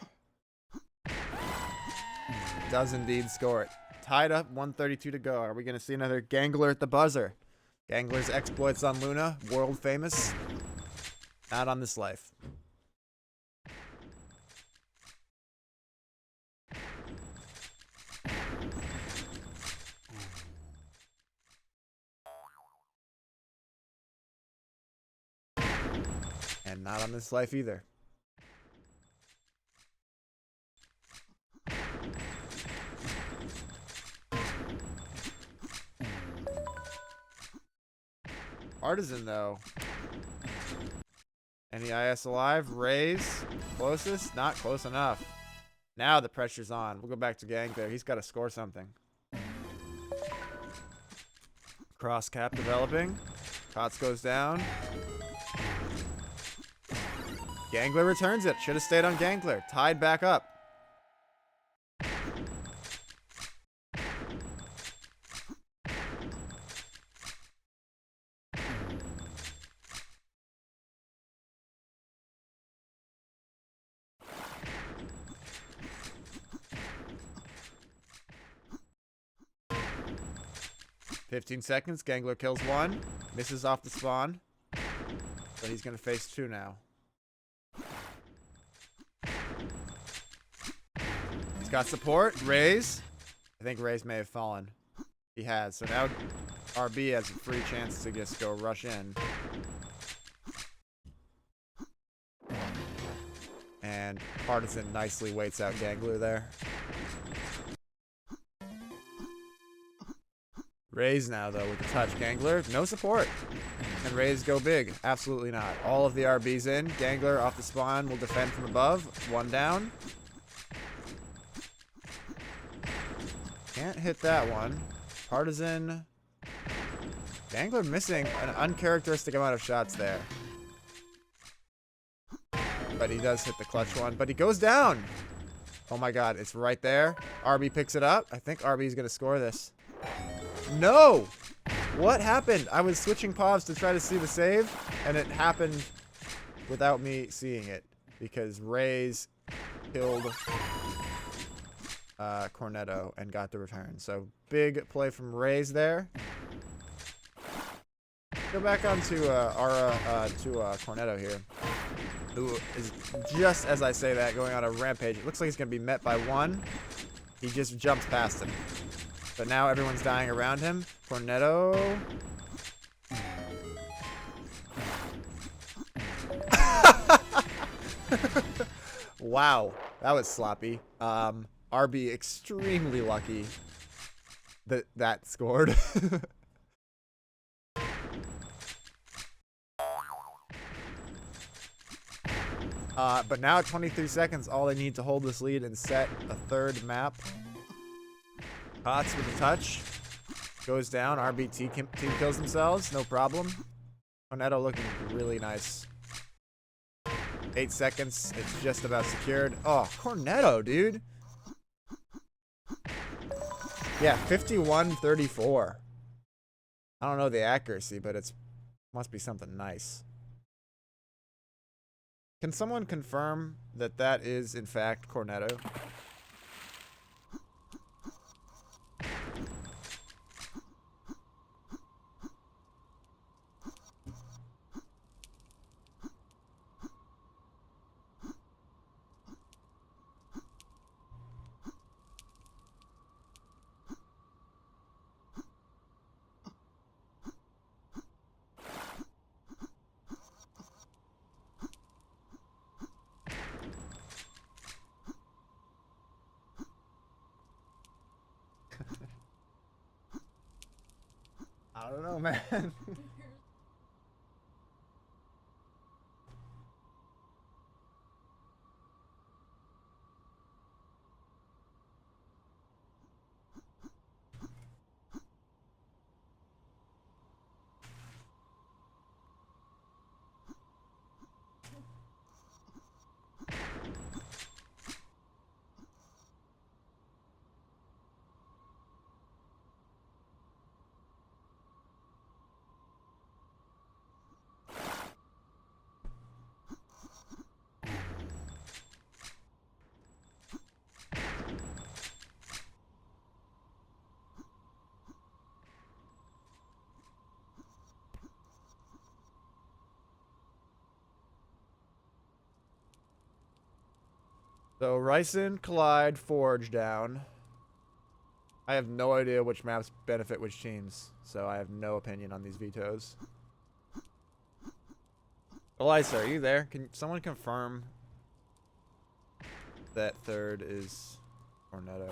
does indeed score it. Tied up, 132 to go. Are we going to see another Gangler at the buzzer? Gangler's exploits on Luna, world famous. Not on this life. And not on this life either. Artisan, though. Any IS alive? Raise. Closest? Not close enough. Now the pressure's on. We'll go back to Gang there. He's got to score something. Cross cap developing. Cots goes down. Gangler returns it. Should have stayed on Gangler. Tied back up. $15 seconds. Gangler kills one. Misses off the spawn. But he's going to face two now. He's got support. Raze. I think Raze may have fallen. He has. So now RB has a free chance to just go rush in. And Partisan nicely waits out Gangler there. Raze now, though, with the touch. Gangler, no support. And Raze go big. Absolutely not. All of the RBs in. Gangler off the spawn will defend from above. One down. Can't hit that one. Partisan. Gangler missing an uncharacteristic amount of shots there. But he does hit the clutch one. But he goes down. Oh my god, it's right there. RB picks it up. I think RB is going to score this. No! What happened? I was switching pause to try to see the save, and it happened without me seeing it. Because Raze killed Cornetto and got the return. So, big play from Raze there. Go back on to Cornetto here. Who is, just as I say that, going on a rampage. It looks like he's going to be met by one. He just jumps past him. But now everyone's dying around him. Cornetto. Wow. That was sloppy. RB extremely lucky that that scored. But now at 23 seconds, all they need to hold this lead and set a third map. Cots with a touch. Goes down. RBT team kills themselves. No problem. Cornetto looking really nice. 8 seconds. It's just about secured. Oh, Cornetto, dude. Yeah, 51-34. I don't know the accuracy, but it's must be something nice. Can someone confirm that that is, in fact, Cornetto? I don't know, man. So, Ryson, Collide, Forge down. I have no idea which maps benefit which teams, so I have no opinion on these vetoes. Elisa, are you there? Can someone confirm that third is Cornetto?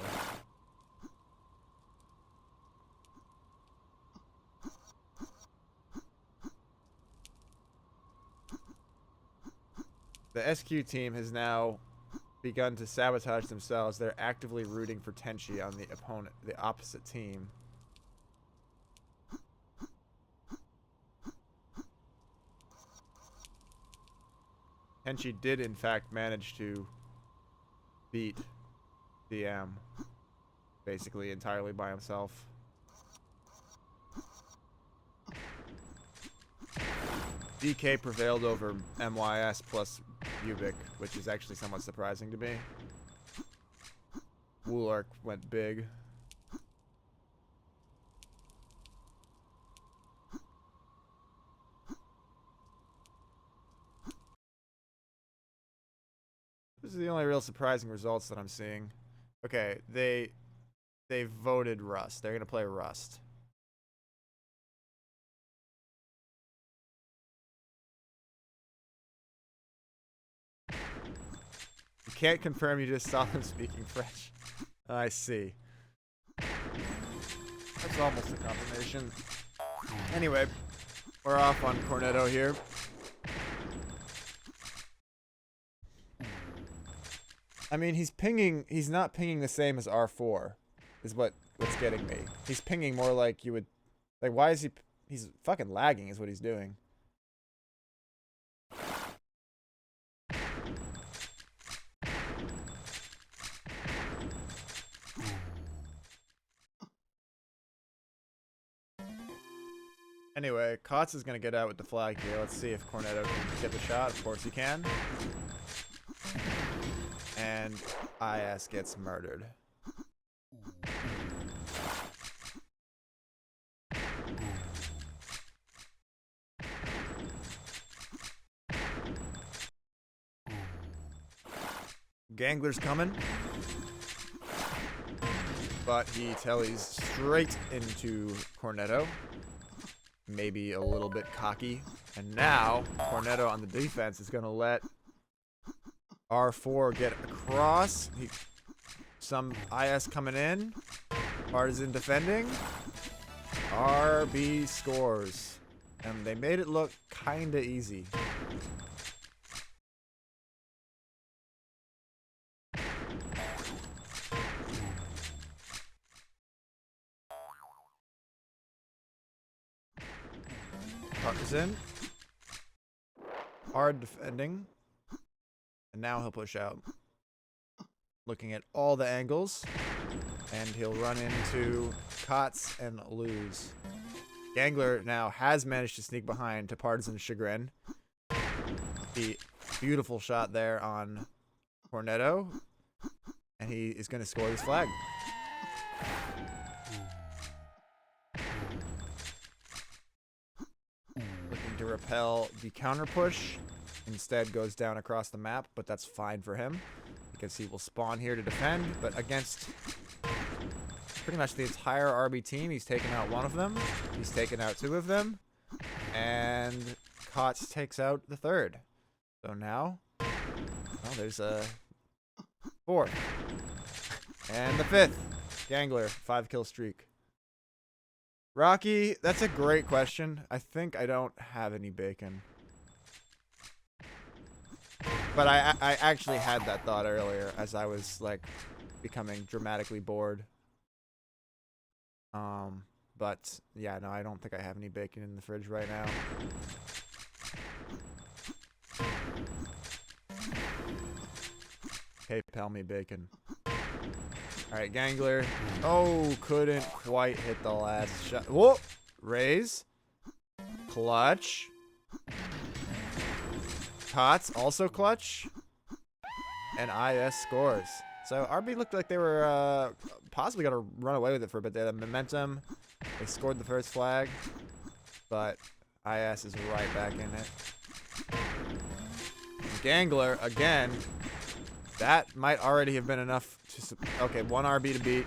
The SQ team has now begun to sabotage themselves. They're actively rooting for Tenchi on the opposite team. Tenchi did in fact manage to beat DM basically entirely by himself. DK prevailed over MYS plus Ubik, which is actually somewhat surprising to me. Woolark went big. This is the only real surprising results that I'm seeing. Okay, they voted Rust. They're gonna play Rust. You can't confirm you just saw them speaking French. I see. That's almost a confirmation. Anyway, we're off on Cornetto here. I mean, he's not pinging the same as R4, is what's getting me. He's pinging more like you would, like, why is he's fucking lagging is what he's doing. Anyway, Kotz is gonna get out with the flag here. Let's see if Cornetto can get the shot. Of course he can. And IS gets murdered. Gangler's coming. But he tellies straight into Cornetto. Maybe a little bit cocky. And now, Cornetto on the defense is going to let R4 get across. Some IS coming in. Partisan defending. RB scores. And they made it look kinda easy. Partisan. Hard defending. And now he'll push out. Looking at all the angles. And he'll run into Kotz and lose. Gangler now has managed to sneak behind to Partisan's chagrin. The beautiful shot there on Cornetto. And he is going to score this flag. Looking to repel the counter push. Instead goes down across the map, but that's fine for him. Because he will spawn here to defend. But against pretty much the entire RB team, he's taken out one of them. He's taken out two of them. And Kotz takes out the third. So now, well, there's a fourth. And the fifth. Gangler, 5-kill streak. Rocky, that's a great question. I think I don't have any bacon. But I actually had that thought earlier as I was, like, becoming dramatically bored. But, yeah, no, I don't think I have any bacon in the fridge right now. PayPal me bacon. Alright, Gangler. Oh, couldn't quite hit the last shot. Whoa! Raise. Clutch. Kotz also clutch. And IS scores. So RB looked like they were possibly going to run away with it for a bit. They had momentum. They scored the first flag. But IS is right back in it. Gangler, again. That might already have been enough to... Okay, one RB to beat.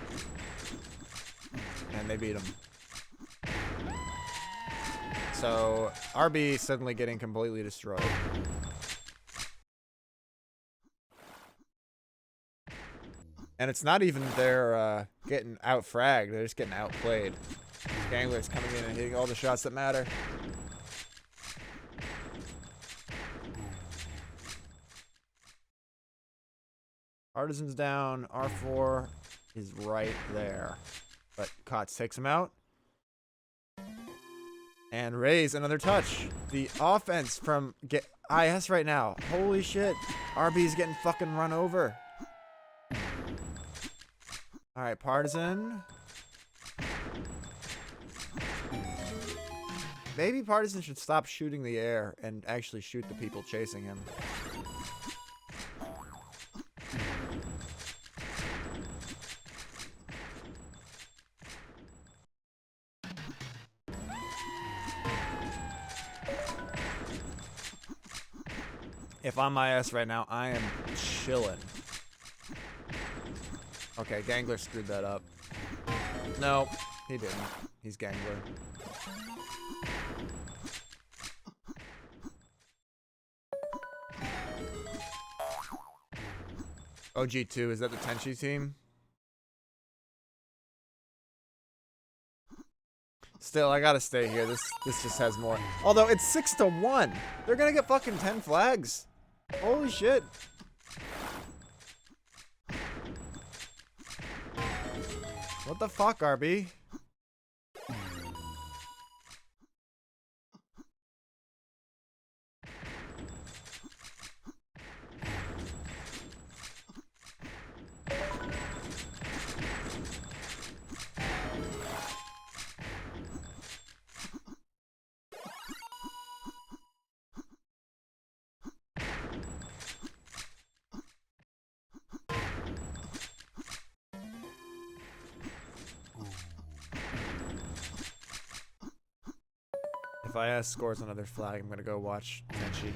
And they beat him. So, RB suddenly getting completely destroyed. And it's not even they're getting out-fragged. They're just getting outplayed. Gangler's coming in and hitting all the shots that matter. Partisan's down. R4 is right there. But Kotz takes him out. And Raise another touch. The offense from IS right now. Holy shit. RB's getting fucking run over. Alright, Partisan. Maybe Partisan should stop shooting the air and actually shoot the people chasing him. If I'm IS right now, I am chilling. Okay, Gangler screwed that up. No, he didn't. He's Gangler. OG2, is that the Tenchi team? Still, I gotta stay here. This just has more. Although it's 6-1. They're gonna get fucking 10 flags. Holy shit. What the fuck, RB? If IS scores another flag, I'm gonna go watch Tenchi.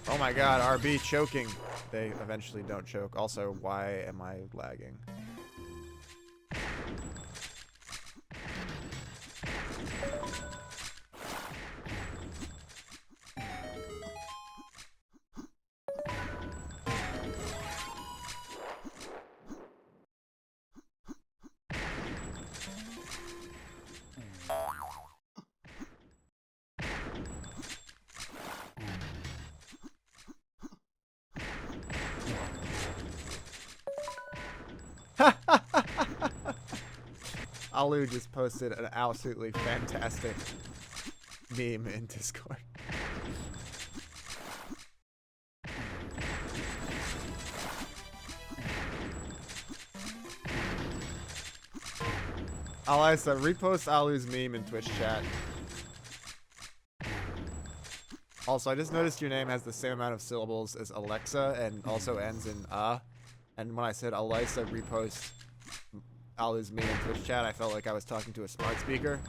Oh my god, RB choking. They eventually don't choke. Also, why am I lagging? Alu just posted an absolutely fantastic meme in Discord. Alisa, repost Alu's meme in Twitch chat. Also, I just noticed your name has the same amount of syllables as Alexa and also ends in And when I said Alisa, repost Alu's meme in Twitch chat, I felt like I was talking to a smart speaker.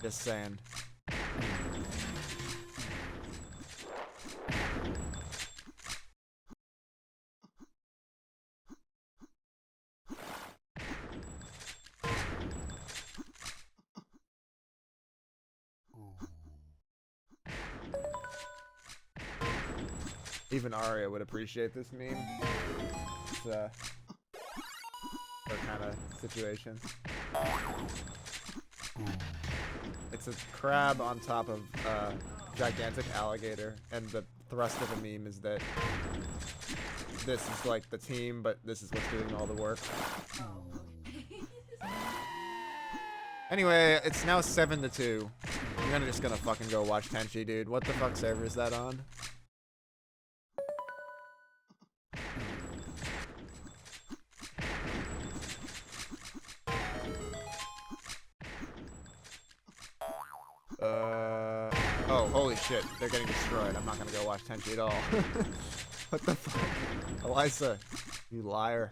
Just saying. Even Arya would appreciate this meme. It's her kind of situation. It's a crab on top of a gigantic alligator, and the thrust of the meme is that this is like the team, but this is what's doing all the work. Anyway, it's now 7-2. I'm just gonna fucking go watch Tenchi, dude. What the fuck server is that on? Oh, holy shit. They're getting destroyed. I'm not gonna go watch Tenchi at all. What the fuck? Alisa, you liar.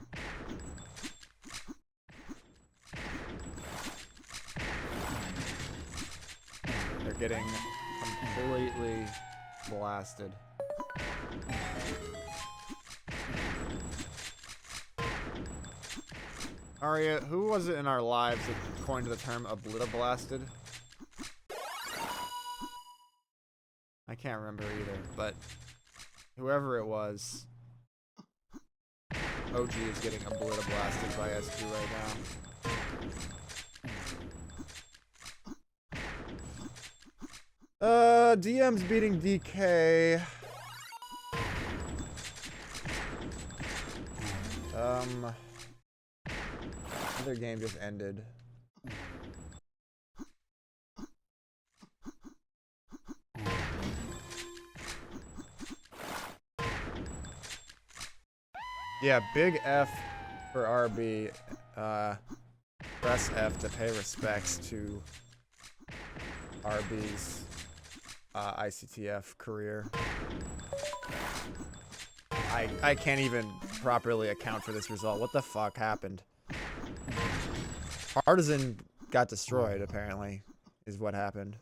They're getting completely blasted. Arya, who was it in our lives that coined the term obliterablasted? I can't remember either, but whoever it was, OG is getting obliterablasted by SQ right now. DM's beating DK. Other game just ended. Yeah, big F for RB. Press F to pay respects to RB's ICTF career. I can't even properly account for this result. What the fuck happened? Artisan got destroyed, apparently, is what happened.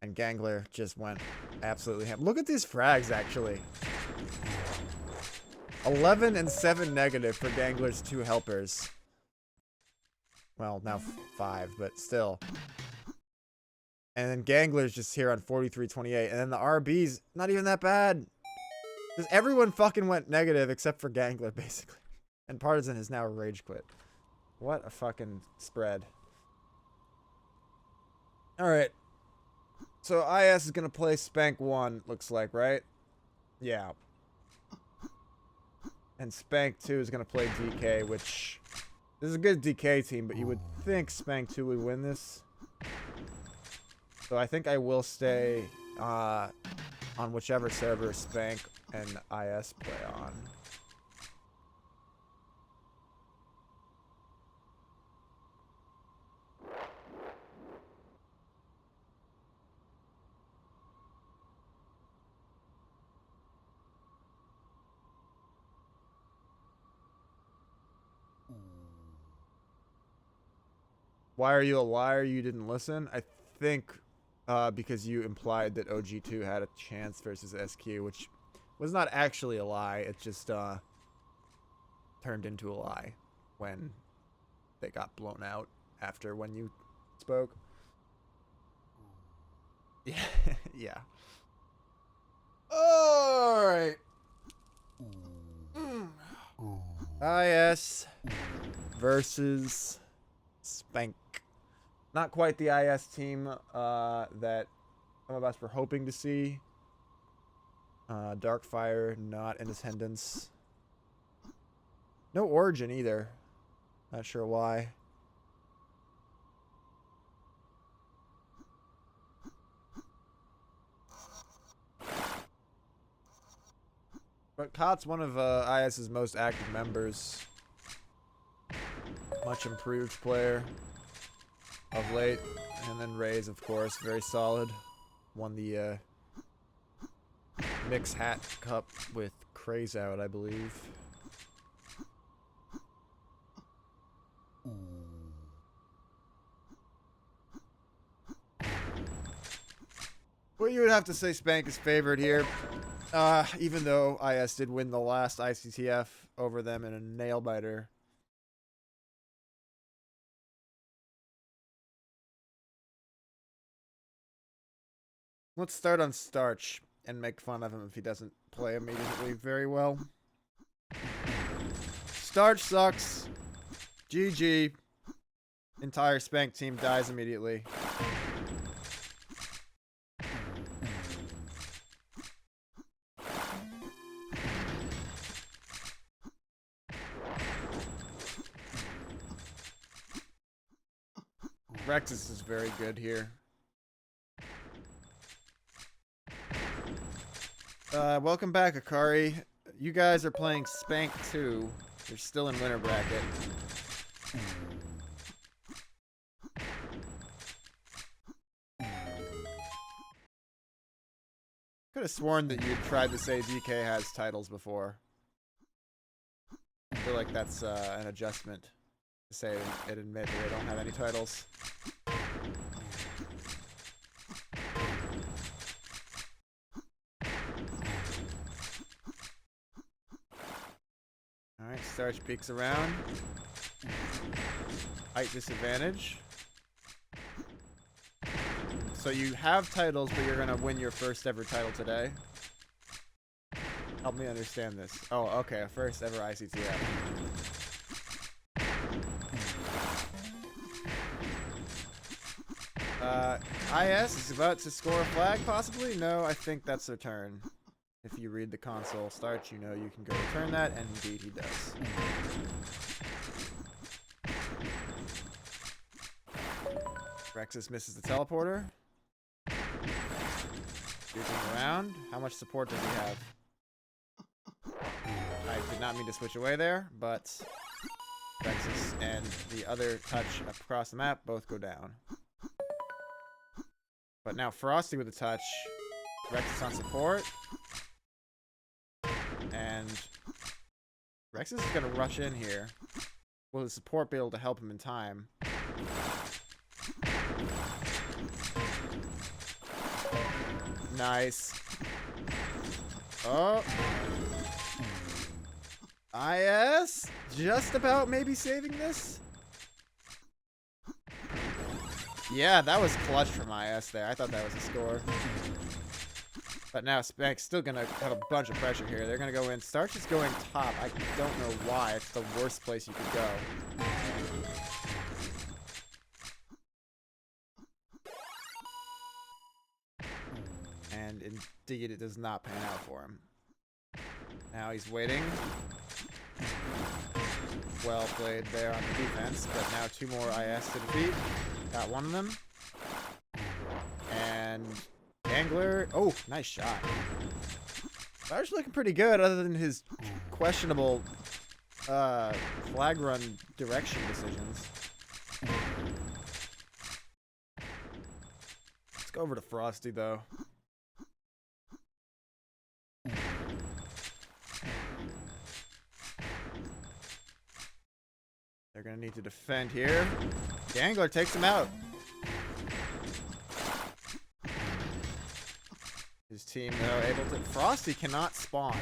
And Gangler just went absolutely ham. Look at these frags, actually. 11 and 7 negative for Gangler's 2 helpers. Well, now 5, but still. And then Gangler's just here on 43-28. And then the RB's not even that bad. Because everyone fucking went negative except for Gangler, basically. And Partisan is now rage quit. What a fucking spread. Alright. So IS is going to play Spank 1, looks like, right? Yeah. And Spank 2 is going to play DK, which... This is a good DK team, but you would think Spank 2 would win this. So I think I will stay on whichever server Spank and IS play on. Why are you a liar? You didn't listen? I think because you implied that OG2 had a chance versus SQ, which was not actually a lie. It just turned into a lie when they got blown out after when you spoke. Yeah. Yeah. Alright. IS versus Spank. Not quite the IS team that some of us were hoping to see. Darkfire not in attendance. No Origin either. Not sure why. But Kot's one of IS's most active members. Much improved player of late. And then Rays, of course, very solid. Won the Mix Hat Cup with Craze Out, I believe. Well, you would have to say Spank is favored here. Even though IS did win the last ICTF over them in a nail-biter. Let's start on Starch and make fun of him if he doesn't play immediately very well. Starch sucks. GG. Entire Spank team dies immediately. Rexus is very good here. Welcome back, Akari. You guys are playing Spank 2. You're still in winner bracket. Could have sworn that you'd tried to say DK has titles before. I feel like that's an adjustment to say and admit that they don't have any titles. Alright, Starch peeks around. Height disadvantage. So you have titles, but you're gonna win your first ever title today. Help me understand this. Oh, okay, a first ever ICTF. IS is about to score a flag, possibly? No, I think that's their turn. If you read the console Starch, you know you can go return that, and indeed he does. Rexus misses the teleporter. Shooting around. How much support does he have? I did not mean to switch away there, but Rexus and the other touch across the map both go down. But now Frosty with a touch. Rexus on support. And Rexus is going to rush in here. Will the support be able to help him in time? Nice. Oh. IS? Just about maybe saving this? Yeah, that was clutch from IS there. I thought that was a score. But now Spank's still going to have a bunch of pressure here. They're going to go in. Starch is going top. I don't know why. It's the worst place you could go. And indeed, it does not pan out for him. Now he's waiting. Well played there on the defense, but now two more IS to defeat. Got one of them. And Angler. Oh, nice shot. Starch looking pretty good other than his questionable flag run direction decisions. Let's go over to Frosty, though. They're going to need to defend here. Gangler takes him out. His team, though, able to... Frosty cannot spawn.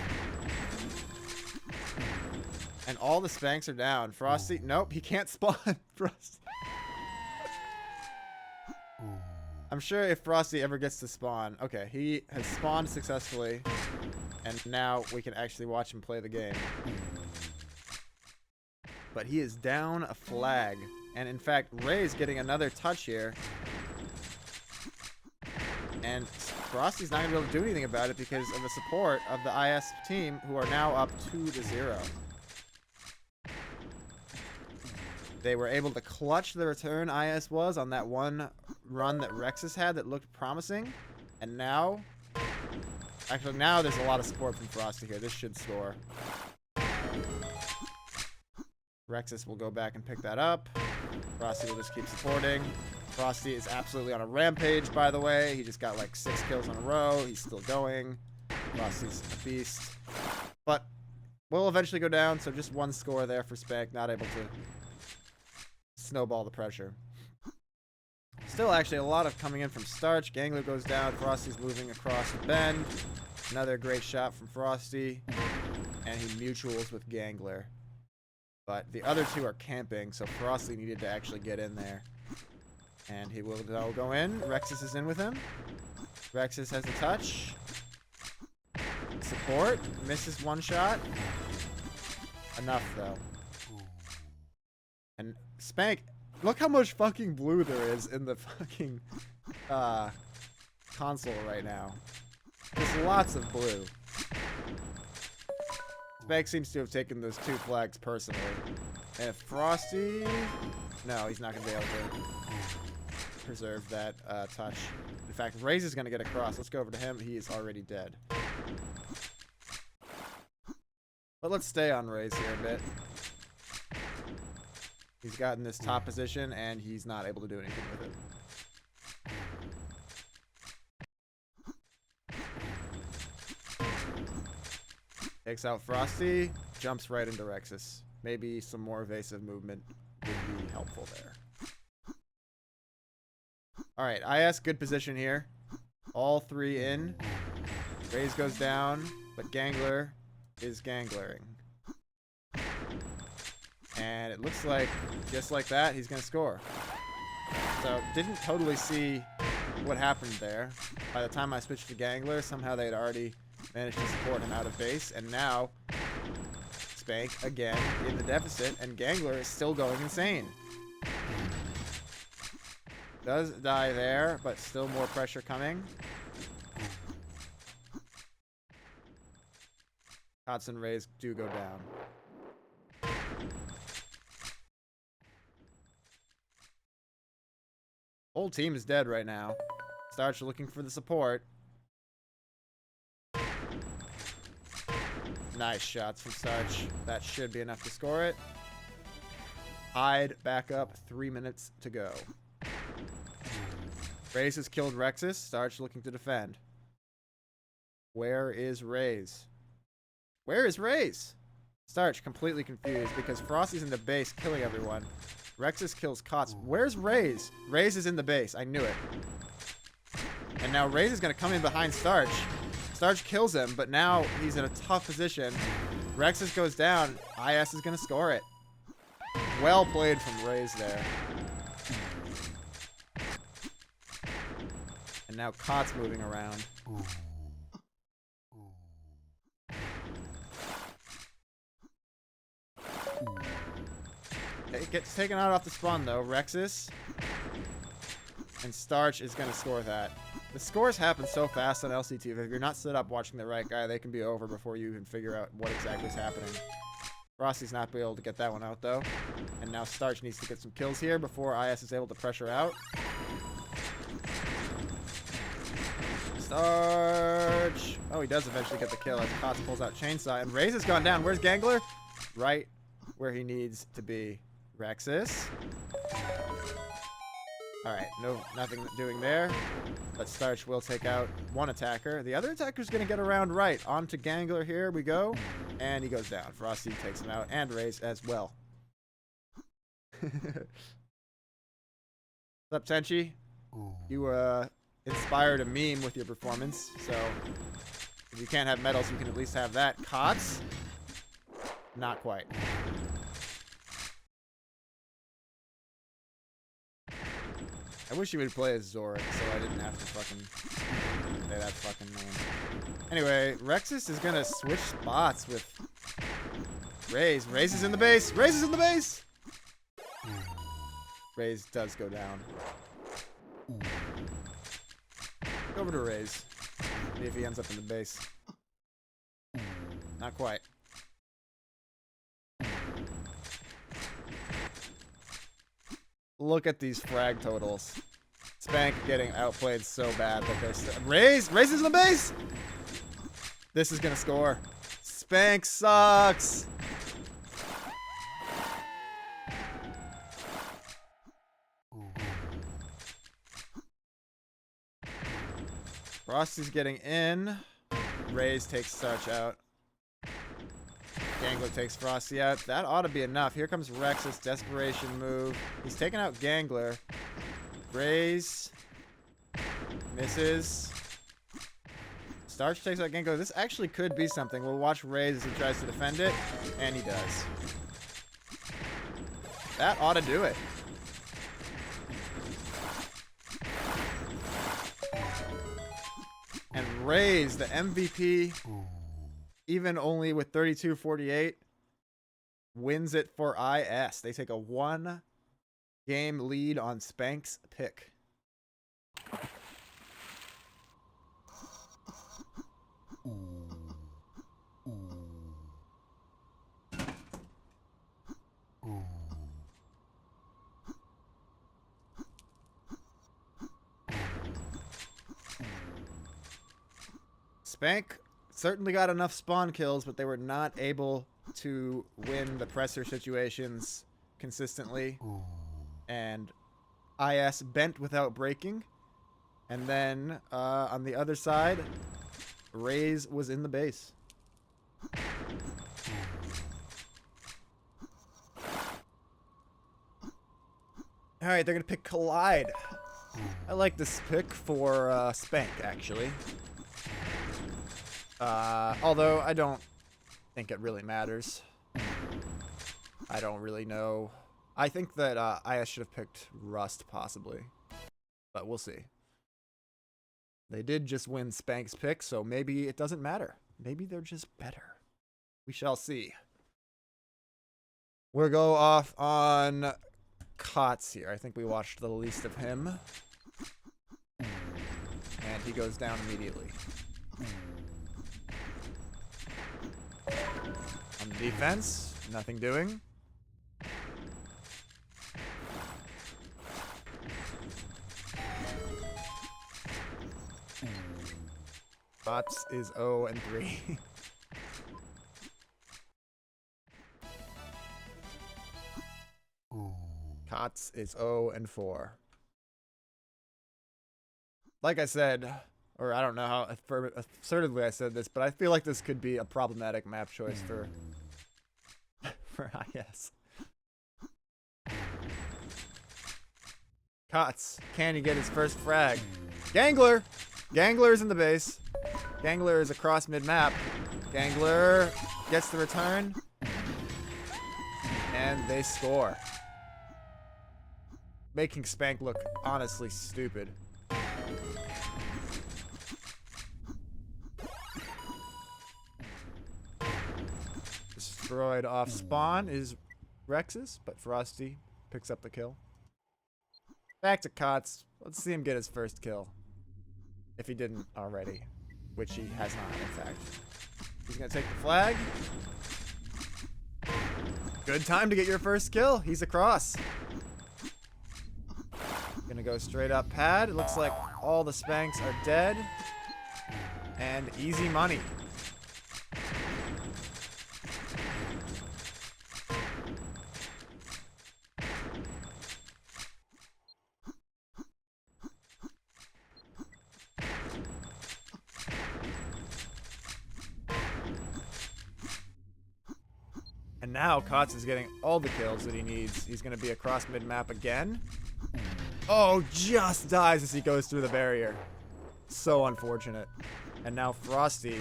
And all the Spanks are down. Frosty... Nope, he can't spawn. Frosty. I'm sure if Frosty ever gets to spawn... Okay, he has spawned successfully. And now we can actually watch him play the game. But he is down a flag. And in fact, Ray's getting another touch here. And Frosty's not going to be able to do anything about it because of the support of the IS team, who are now up 2-0. They were able to clutch the return IS was on that one run that Rexus had that looked promising. And now... Actually, now there's a lot of support from Frosty here. This should score. Rexus will go back and pick that up. Frosty will just keep supporting. Frosty is absolutely on a rampage, by the way. He just got like 6 kills in a row. He's still going. Frosty's a beast. But will eventually go down, so just 1 score there for Spank. Not able to snowball the pressure. Still, actually, a lot of coming in from Starch. Gangler goes down. Frosty's moving across the bend. Another great shot from Frosty. And he mutuals with Gangler. But the other 2 are camping, so Frosty needed to actually get in there. And he will go in. Rexus is in with him. Rexus has a touch. Support. Misses 1 shot. Enough, though. And Spank... Look how much fucking blue there is in the fucking console right now. There's lots of blue. Spank seems to have taken those 2 flags personally. And if Frosty... No, he's not going to be able to preserve that touch. In fact, Raze is going to get across. Let's go over to him. He is already dead. But let's stay on Raze here a bit. He's gotten this top position, and he's not able to do anything with it. Takes out Frosty, jumps right into Rexus. Maybe some more evasive movement would be helpful there. Alright, IS, good position here. All 3 in. Raze goes down, but Gangler is ganglering. And it looks like, just like that, he's going to score. So, didn't totally see what happened there. By the time I switched to Gangler, somehow they had already managed to support him out of base. And now, Spank, again, in the deficit, and Gangler is still going insane. Does die there, but still more pressure coming. Cots and Rays do go down. Whole team is dead right now. Starch looking for the support. Nice shots from Starch. That should be enough to score it. Hyde back up. 3 minutes to go. Raze has killed Rexus. Starch looking to defend. Where is Raze? Where is Raze? Starch completely confused because Frosty's in the base killing everyone. Rexus kills Cots. Where's Raze? Raze is in the base. I knew it. And now Raze is going to come in behind Starch. Starch kills him, but now he's in a tough position. Rexus goes down. IS is going to score it. Well played from Raze there. And now Cots moving around. It gets taken out off the spawn though. Rexus and Starch is going to score that. The scores happen so fast on LCT. If you're not set up watching the right guy, they can be over before you even figure out what exactly is happening. Frosty's not be able to get that one out though. And now Starch needs to get some kills here before IS is able to pressure out. Starch! Oh, he does eventually get the kill as Cots pulls out Chainsaw. And Raze has gone down. Where's Gangler? Right where he needs to be. Rexus. Alright, nothing doing there. But Starch will take out one attacker. The other attacker's going to get around right. On to Gangler here we go. And he goes down. Frosty takes him out. And Raze as well. What's up, Tenchi? You inspired a meme with your performance. So, if you can't have medals, you can at least have that. Cots? Not quite. I wish you would play as Zorik, so I didn't have to fucking say that fucking name. Anyway, Rexus is gonna switch spots with Raze. Raze is in the base! Raze is in the base! Raze does go down. Go over to Raze. See if he ends up in the base. Not quite. Look at these frag totals. Spank getting outplayed so bad that they're still... Raise is in the base! This is gonna score. Spank sucks! Frosty's getting in. Raise takes Starch out. Gangler takes Frosty out. That ought to be enough. Here comes Rex's desperation move. He's taking out Gangler. Raise. Misses. Starch takes out Gangler. This actually could be something. We'll watch Raise as he tries to defend it. And he does. That ought to do it. And Raise, the MVP, even only with 32-48, wins it for IS. They take a 1-game lead on Spank's pick. Spank certainly got enough spawn kills, but they were not able to win the presser situations consistently. And IS bent without breaking. And then on the other side, Raise was in the base. Alright, they're going to pick Collide. I like this pick for Spank, actually. Although I don't think it really matters. I don't really know. I think that IS should have picked Rust, possibly. But we'll see. They did just win Spank's pick, so maybe it doesn't matter. Maybe they're just better. We shall see. We'll go off on Kotz here. I think we watched the least of him. And he goes down immediately. On the defense, nothing doing. Kotz is 0-3. Kotz is 0-4. Like I said, or I don't know how assertively I said this, but I feel like this could be a problematic map choice for IS. Kotz, can he get his first frag? Gangler! Gangler is in the base. Gangler is across mid-map. Gangler gets the return. And they score. Making Spank look honestly stupid. Destroyed off spawn is Rex's, but Frosty picks up the kill. Back to Kotz. Let's see him get his first kill. If he didn't already. Which he has not, in fact. He's going to take the flag. Good time to get your first kill. He's across. Going to go straight up pad. It looks like all the Spanks are dead. And easy money. And now Kotz is getting all the kills that he needs. He's going to be across mid-map again. Oh, just dies as he goes through the barrier. So unfortunate. And now Frosty.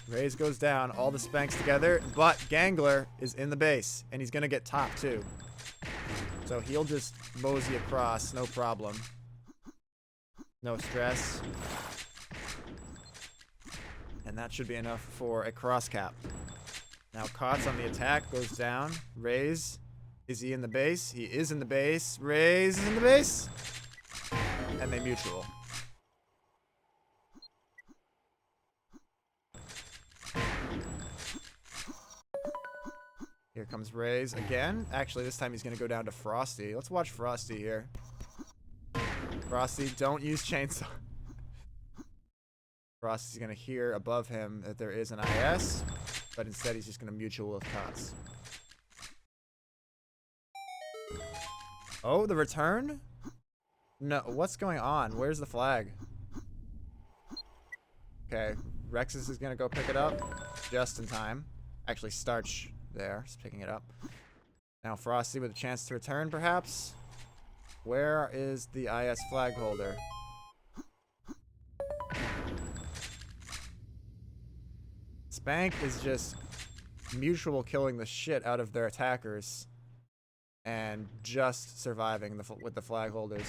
Raze goes down. All the Spanks together. But Gangler is in the base. And he's going to get top too. So he'll just mosey across. No problem. No stress. And that should be enough for a cross cap. Now Kotz on the attack, goes down. Raze, is he in the base? He is in the base. Raze is in the base. And they mutual. Here comes comes Raze again. Actually, this time he's going to go down to Frosty. Let's watch Frosty here. Frosty, don't use chainsaw. Frosty's going to hear above him that there is an IS, but instead he's just going to mutual with Cots. Oh, the return? No, what's going on? Where's the flag? Okay, Rexus is going to go pick it up just in time. Actually, Starch there is picking it up. Now Frosty with a chance to return, perhaps. Where is the IS flag holder? Spank is just mutual killing the shit out of their attackers and just surviving with the flag holders.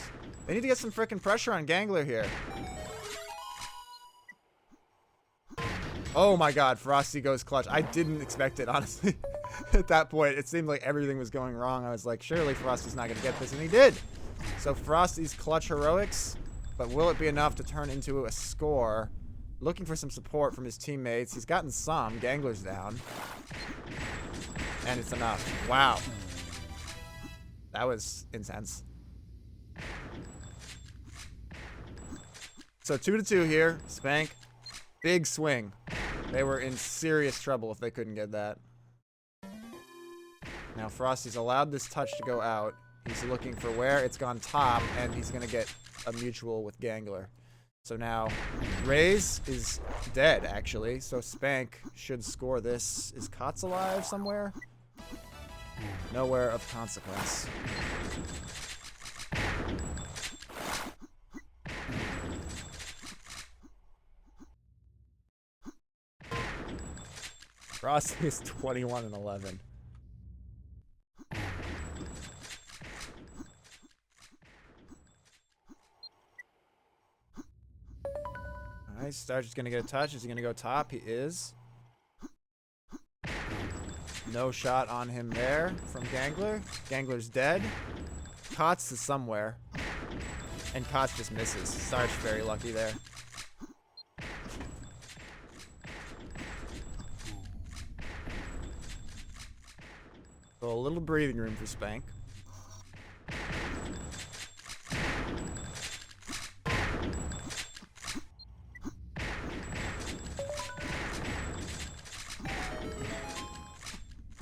They need to get some frickin' pressure on Gangler here. Oh my god, Frosty goes clutch. I didn't expect it, honestly. At that point, it seemed like everything was going wrong. I was like, surely Frosty's not going to get this, and he did. So Frosty's clutch heroics, but will it be enough to turn into a score? Looking for some support from his teammates. He's gotten some. Gangler's down. And it's enough. Wow. That was intense. So 2-2 here. Spank. Big swing. They were in serious trouble if they couldn't get that. Now Frosty's allowed this touch to go out. He's looking for where it's gone top, and he's going to get a mutual with Gangler. So now Raze is dead, actually. So Spank should score this. Is Cots alive somewhere? Nowhere of consequence. Frosty is 21-11. Alright, Starch is going to get a touch. Is he going to go top? He is. No shot on him there from Gangler. Gangler's dead. Cots is somewhere. And Cots just misses. Starch very lucky there. So a little breathing room for Spank.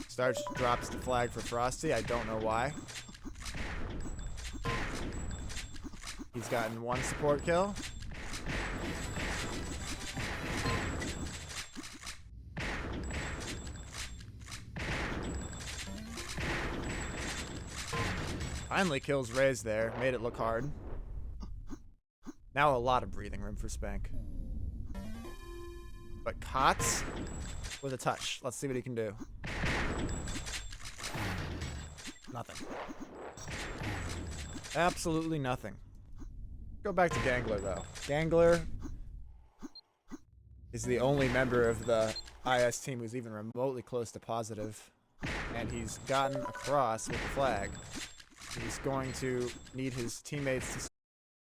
Starch drops the flag for Frosty. I don't know why. He's gotten one support kill. Finally kills Raze there. Made it look hard. Now a lot of breathing room for Spank. But Cots with a touch. Let's see what he can do. Nothing. Absolutely nothing. Go back to Gangler, though. Gangler is the only member of the IS team who's even remotely close to positive. And he's gotten across with the flag. He's going to need his teammates to